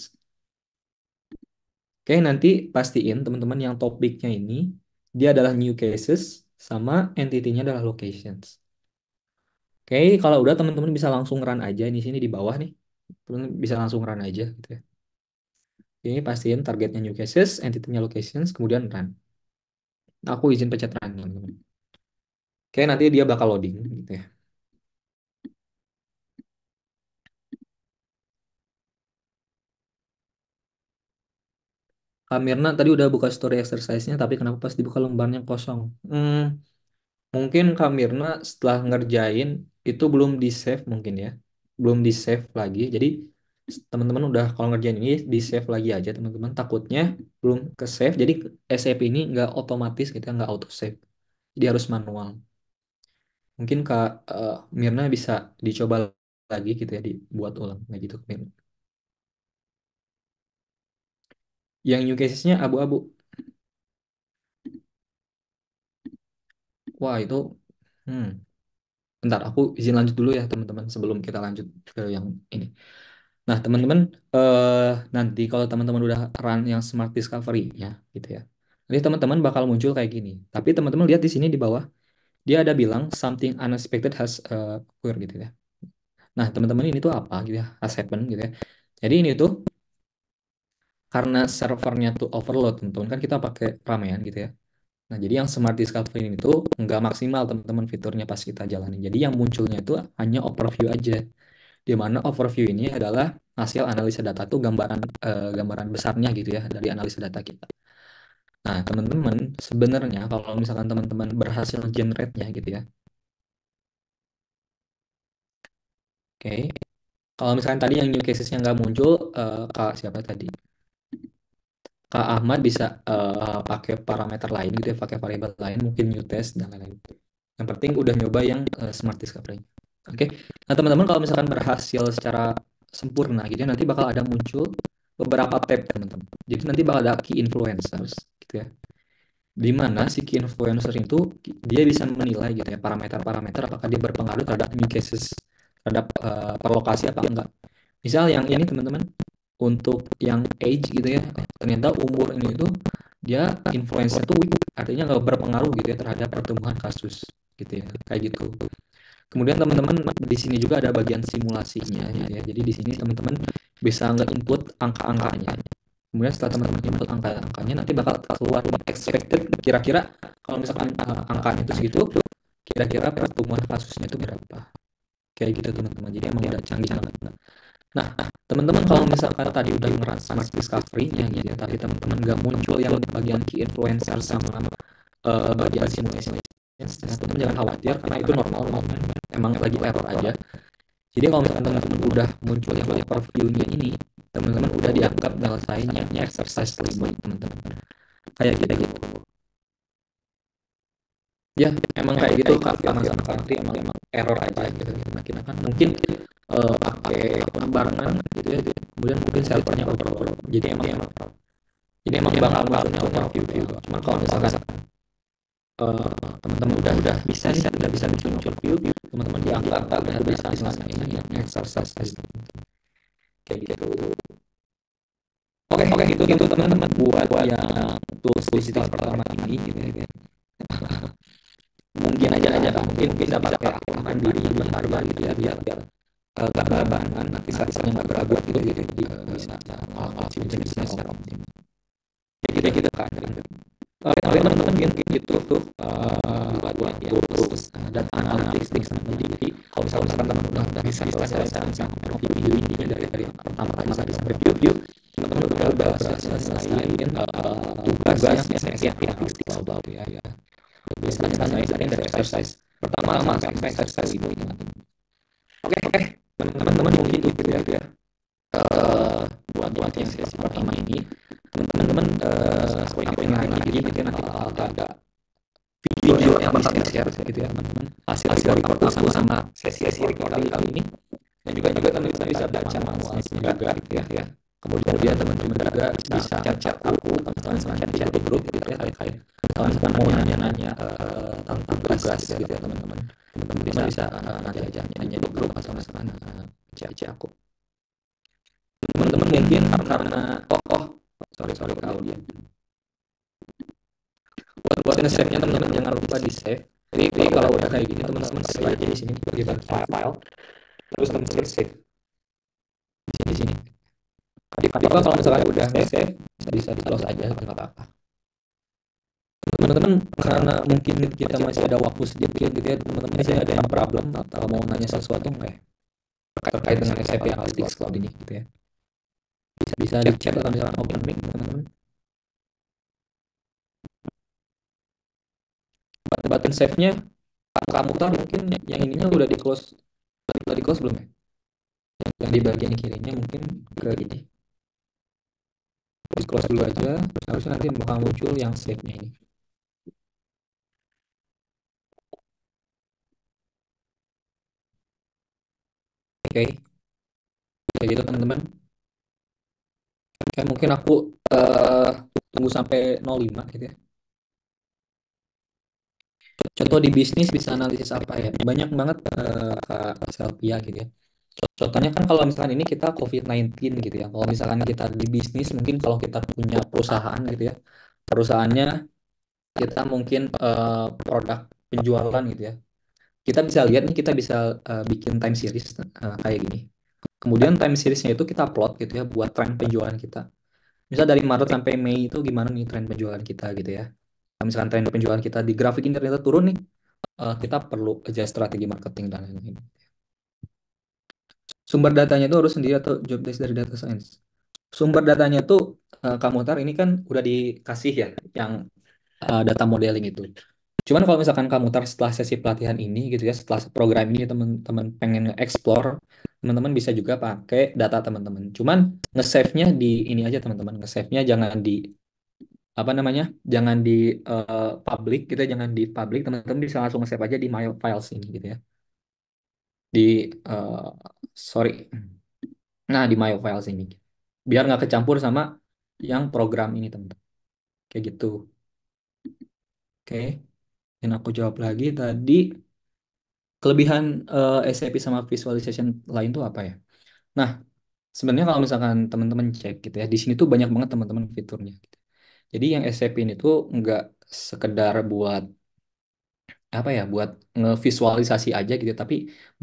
Oke, nanti pastiin teman-teman yang topiknya ini dia adalah new cases sama entity-nya adalah locations. Oke, kalau udah teman-teman bisa langsung run aja di sini di bawah nih. Teman bisa langsung run aja gitu ya. Ini pastiin targetnya new cases, entity-nya locations, kemudian run. Aku izin pencet run, teman-teman. Oke, nanti dia bakal loading gitu ya. Kak Mirna tadi udah buka story exercise-nya, tapi kenapa pas dibuka lembarnya kosong? Mungkin Kak Mirna setelah ngerjain itu belum di-save mungkin ya. Belum di-save lagi. Jadi teman-teman udah kalau ngerjain ini di-save lagi aja teman-teman. Takutnya belum ke-save. Jadi SAP ini nggak otomatis gitu ya, nggak auto-save. Jadi harus manual. Mungkin Kak Mirna bisa dicoba lagi gitu ya, dibuat ulang. Kayak gitu, Kak Mirna. Yang new cases-nya abu-abu. Wah itu, hmm, bentar aku izin lanjut dulu ya teman-teman sebelum kita lanjut ke yang ini. Nah, teman-teman, eh nanti kalau teman-teman udah run yang Smart Discovery-nya gitu ya. Nanti teman-teman bakal muncul kayak gini. Tapi teman-teman lihat di sini di bawah, dia ada bilang something unexpected has occurred gitu ya. Nah, teman-teman ini tuh apa gitu ya? Has happened gitu ya. Jadi ini tuh karena servernya tuh overload, teman-teman. Kan kita pakai ramean gitu ya. Nah, jadi yang Smart Discovery ini tuh nggak maksimal teman-teman fiturnya pas kita jalanin. Jadi yang munculnya itu hanya overview aja. Di mana overview ini adalah hasil analisa data tuh gambaran besarnya gitu ya dari analisa data kita. Nah, teman-teman sebenarnya kalau misalkan teman-teman berhasil generate-nya gitu ya. Oke. Kalau misalkan tadi yang new cases-nya nggak muncul, Kak siapa tadi? Kak Ahmad bisa pakai parameter lain gitu ya, pakai variabel lain, mungkin new test dan lain-lain. Yang penting udah nyoba yang Smart Discovery. Oke. Nah, teman-teman kalau misalkan berhasil secara sempurna gitu ya, nanti bakal ada muncul beberapa tab, teman-teman. Jadi nanti bakal ada key influencers gitu ya. Di mana si key influencer itu dia bisa menilai gitu ya parameter-parameter apakah dia berpengaruh terhadap new cases, terhadap per lokasi apa enggak. Misal yang ini teman-teman, untuk yang age gitu ya, ternyata umur ini itu dia influencer tuh weak, artinya nggak berpengaruh gitu ya terhadap pertumbuhan kasus gitu ya, kayak gitu. Kemudian teman-teman di sini juga ada bagian simulasinya gitu ya. Jadi di sini teman-teman bisa nge-input angka-angkanya. Kemudian setelah teman-teman input angka-angkanya nanti bakal keluar expected kira-kira kalau misalkan angkanya itu segitu, kira-kira pertumbuhan kasusnya itu berapa. Kayak gitu teman-teman. Jadi emang udah canggih banget. Nah, teman-teman kalau misalkan tadi udah ngerasa smart discovery-nya gitu ya, tapi teman-teman nggak muncul yang bagian key influencer sama bagian simulation, nah, teman jangan khawatir karena itu normal, emang lagi error aja. Jadi kalau misalkan teman-teman udah muncul yang overview-nya ini, teman-teman udah dianggap nyelesain yang exercise 5 teman-teman. Kayak gitu. Ya, emang kayak gitu Kak, sama-sama Kak. Emang error aja gitu. Nah, kita kan mungkin pakai akun barengan gitu ya. Kemudian mungkin servernya overflow. Jadi emang bakal munculnya overview. Cuma kalau misalkan teman-teman udah bisa nih, udah bisa bikin overview, teman-teman dianggap udah bisa selesai yang exercise kayak gitu. Oke, gitu teman-teman buat yang tools digital pertama ini gitu ya. Mungkin aja mungkin bisa pakai akun mandiri bentar gitu ya biar bahan nanti saat-saatnya nggak beragu gitu jadi bisa melakukan bisnisnya secara optimal. Gitu kan. Oke teman-teman mungkin gitu tuh buat yang tools data analytics jadi kalau misalkan teman-teman udah bisa selesai sama review ini dari pertama tadi sampai review teman-teman udah berhasil selesaiin tugasnya sesi aktivitas ya. Misalnya selesai dari exercise pertama sampai exercise itu teman-teman. Oke, teman-teman mungkin itu ya. Buat yang sesi pertama ini, teman-teman scrolling lagi gitu ya nanti bakal ada video yang bakal share gitu ya teman-teman. Hasil dari report aku sama sesi recording kali ini. Dan juga teman-teman bisa baca manualnya juga gitu ya. Kemudian teman-teman juga bisa chat aku, teman-teman sama chat di grup gitu ya kait-kait kalau misalkan mau nanya-nanya tentang tugas gitu ya teman-teman. Teman-teman bisa nanti aja nanya di grup atau misalkan chat aku. Teman-teman mungkin karena sorry kalau dia buat nge-save-nya teman-teman jangan lupa di save. Jadi kalau udah kayak gini teman-teman save aja di sini di file terus teman-teman save di sini. Tapi kalau misalkan udah save bisa di close aja nggak apa-apa. Teman-teman karena mungkin kita masih ada waktu sedikit gitu ya teman-teman saya ada yang problem atau mau nanya sesuatu nggak ya terkait dengan SAP Analytics Cloud ini gitu ya bisa di chat atau misalkan open mic teman-teman. Button save-nya kamu tahu mungkin yang ininya udah di close belum ya? Yang di bagian kirinya mungkin ke ini. Di close dulu aja, harusnya nanti bakal muncul yang save-nya ini. Oke, kayak gitu teman-teman. Oke, mungkin aku tunggu sampai 05 gitu ya. Contoh di bisnis bisa analisis apa ya? Banyak banget Kak Selvia gitu ya. Contohnya kan kalau misalkan ini kita COVID-19 gitu ya. Kalau misalkan kita di bisnis mungkin kalau kita punya perusahaan gitu ya. Perusahaannya kita mungkin produk penjualan gitu ya. Kita bisa lihat nih kita bisa bikin time series kayak gini. Kemudian time seriesnya itu kita plot gitu ya buat tren penjualan kita. Misal dari Maret sampai Mei itu gimana nih tren penjualan kita gitu ya. Kalau misalkan tren penjualan kita di grafik ini ternyata turun nih, kita perlu adjust strategi marketing dan lain-lain. Sumber datanya itu harus sendiri atau job desk dari data science. Sumber datanya tuh kamu tar ini kan udah dikasih ya yang data modeling itu. Cuman kalau misalkan kamu tar setelah sesi pelatihan ini gitu ya, setelah program ini teman-teman pengen explore, teman-teman bisa juga pakai data teman-teman. Cuman nge-save-nya di ini aja teman-teman, nge-save-nya jangan di apa namanya? Jangan di public gitu ya, jangan di public, teman-teman bisa langsung nge-save aja di my files ini gitu ya. Di sorry. Nah, di my files ini. Biar nggak kecampur sama yang program ini teman-teman. Kayak gitu. Oke. Dan aku jawab lagi tadi kelebihan SAP sama visualization lain tuh apa ya? Nah, sebenarnya kalau misalkan teman-teman cek gitu ya, di sini tuh banyak banget teman-teman fiturnya. Gitu. Jadi yang SAP ini tuh nggak sekedar buat apa ya, buat ngevisualisasi aja gitu, tapi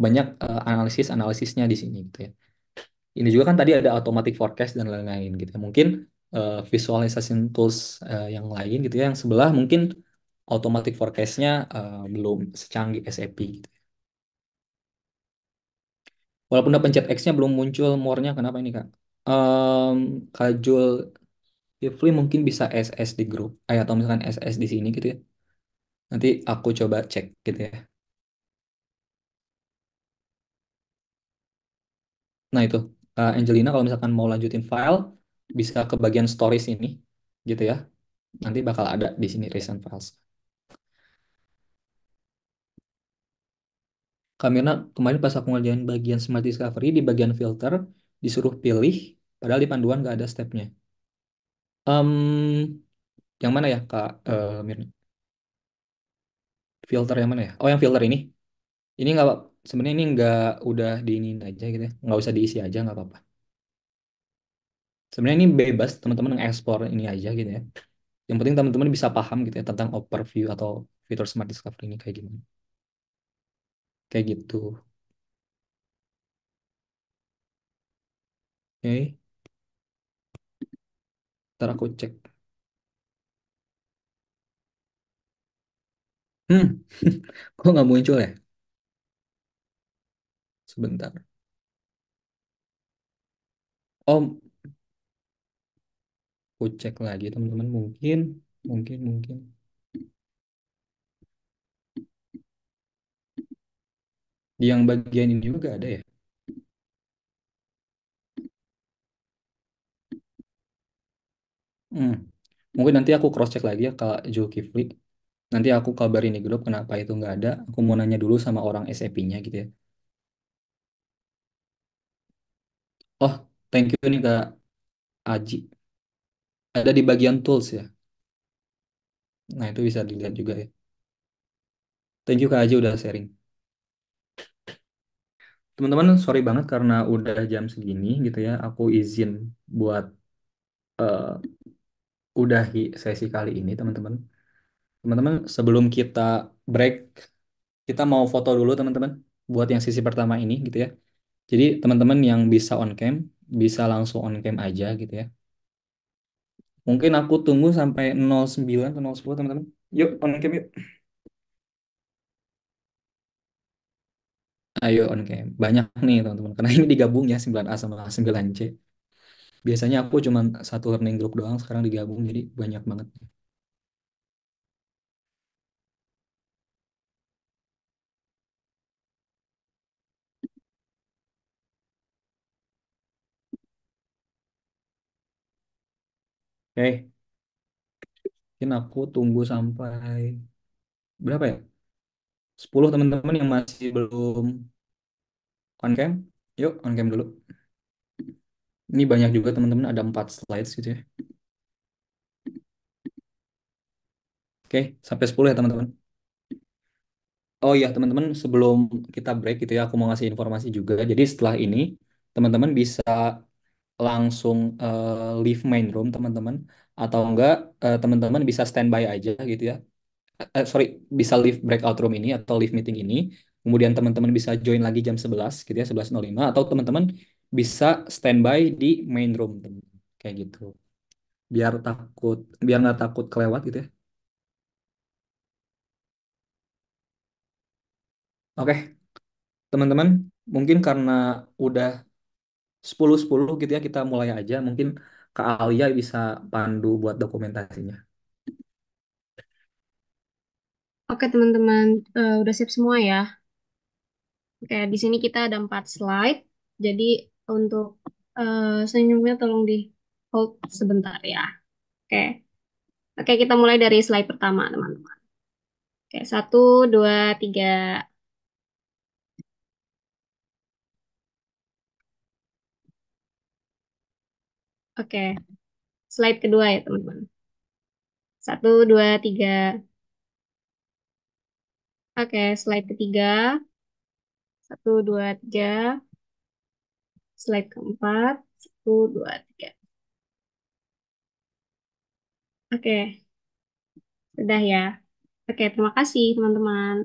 banyak analisisnya di sini gitu ya. Ini juga kan tadi ada automatic forecast dan lain-lain gitu ya. Mungkin visualization tools yang lain gitu ya, yang sebelah mungkin automatic forecastnya belum secanggih SAP gitu. Walaupun udah pencet X-nya belum muncul more-nya, kenapa ini Kak? Em, Kak Jul Kifli mungkin bisa SS di grup, atau misalkan SS di sini gitu ya. Nanti aku coba cek gitu ya. Nah itu, Angelina kalau misalkan mau lanjutin file, bisa ke bagian stories ini gitu ya. Nanti bakal ada di sini recent files. Kamera kemarin pas aku ngerjain bagian Smart Discovery, di bagian filter disuruh pilih, padahal di panduan nggak ada stepnya. Em, yang mana ya Kak Mirna? Filter yang mana ya? Oh, yang filter ini. Ini nggak, sebenarnya ini nggak, udah diinin aja gitu ya. Nggak usah diisi aja, nggak apa-apa. Sebenarnya ini bebas teman-teman nge-explore ini aja gitu ya. Yang penting teman-teman bisa paham gitu ya tentang overview atau fitur Smart Discovery ini kayak gimana. Kayak gitu. Oke, ntar aku cek. Hmm, kok nggak muncul ya? Sebentar. Oh, aku cek lagi teman-teman. Mungkin. Di yang bagian ini juga ada ya. Hmm. Mungkin nanti aku cross check lagi ya Kak Zulkifli. Nanti aku kabarin di grup kenapa itu nggak ada. Aku mau nanya dulu sama orang SAP-nya gitu ya. Oh, thank you nih Kak Aji. Ada di bagian tools ya. Nah, itu bisa dilihat juga ya. Thank you Kak Aji udah sharing. Teman-teman, sorry banget karena udah jam segini gitu ya. Aku izin buat eh, udahi sesi kali ini, teman-teman. Teman-teman, sebelum kita break, kita mau foto dulu, teman-teman, buat yang sesi pertama ini gitu ya. Jadi, teman-teman yang bisa on cam, bisa langsung on cam aja gitu ya. Mungkin aku tunggu sampai 09 atau 010, teman-teman. Yuk, on cam yuk. Ayo on cam. Banyak nih, teman-teman. Karena ini digabung ya, 9A sama 9C. Biasanya aku cuma satu learning group doang, sekarang digabung, jadi banyak banget. Oke, mungkin aku tunggu sampai berapa ya? 10 teman-teman yang masih belum on cam. Yuk, on cam dulu. Ini banyak juga teman-teman, ada 4 slides gitu ya. Oke, sampai 10 ya teman-teman. Oh iya teman-teman, sebelum kita break gitu ya, aku mau ngasih informasi juga. Jadi setelah ini, teman-teman bisa langsung leave main room teman-teman. Atau enggak, teman-teman bisa standby aja gitu ya. Sorry, bisa leave breakout room ini atau leave meeting ini. Kemudian teman-teman bisa join lagi jam 11 gitu ya, 11.05. Atau teman-teman bisa standby di main room, teman. Kayak gitu. Biar nggak takut kelewat gitu ya. Oke, teman-teman, mungkin karena udah 10.10 gitu ya, kita mulai aja. Mungkin Kak Alia bisa pandu buat dokumentasinya. Oke teman-teman, udah siap semua ya. Oke, di sini kita ada 4 slide. Jadi untuk senyumnya tolong di hold sebentar ya. Oke, oke kita mulai dari slide pertama teman-teman. Oke, 1, 2, 3. Oke, slide kedua ya teman-teman. 1, 2, 3. Oke, slide ketiga. 1, 2, 3. Slide keempat. 1, 2, 3. Oke, sudah ya. Oke, terima kasih teman-teman.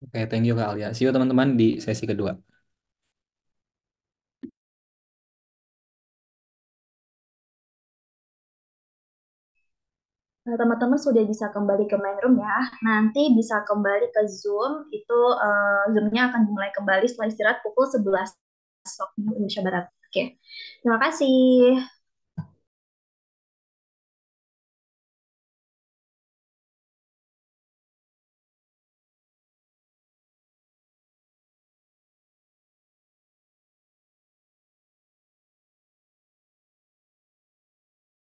Oke, thank you Kak Alia. See you teman-teman di sesi kedua. Nah, teman-teman sudah bisa kembali ke main room ya. Nanti bisa kembali ke Zoom, itu Zoom-nya akan dimulai kembali setelah istirahat pukul 11 waktu Indonesia Barat. Oke, terima kasih.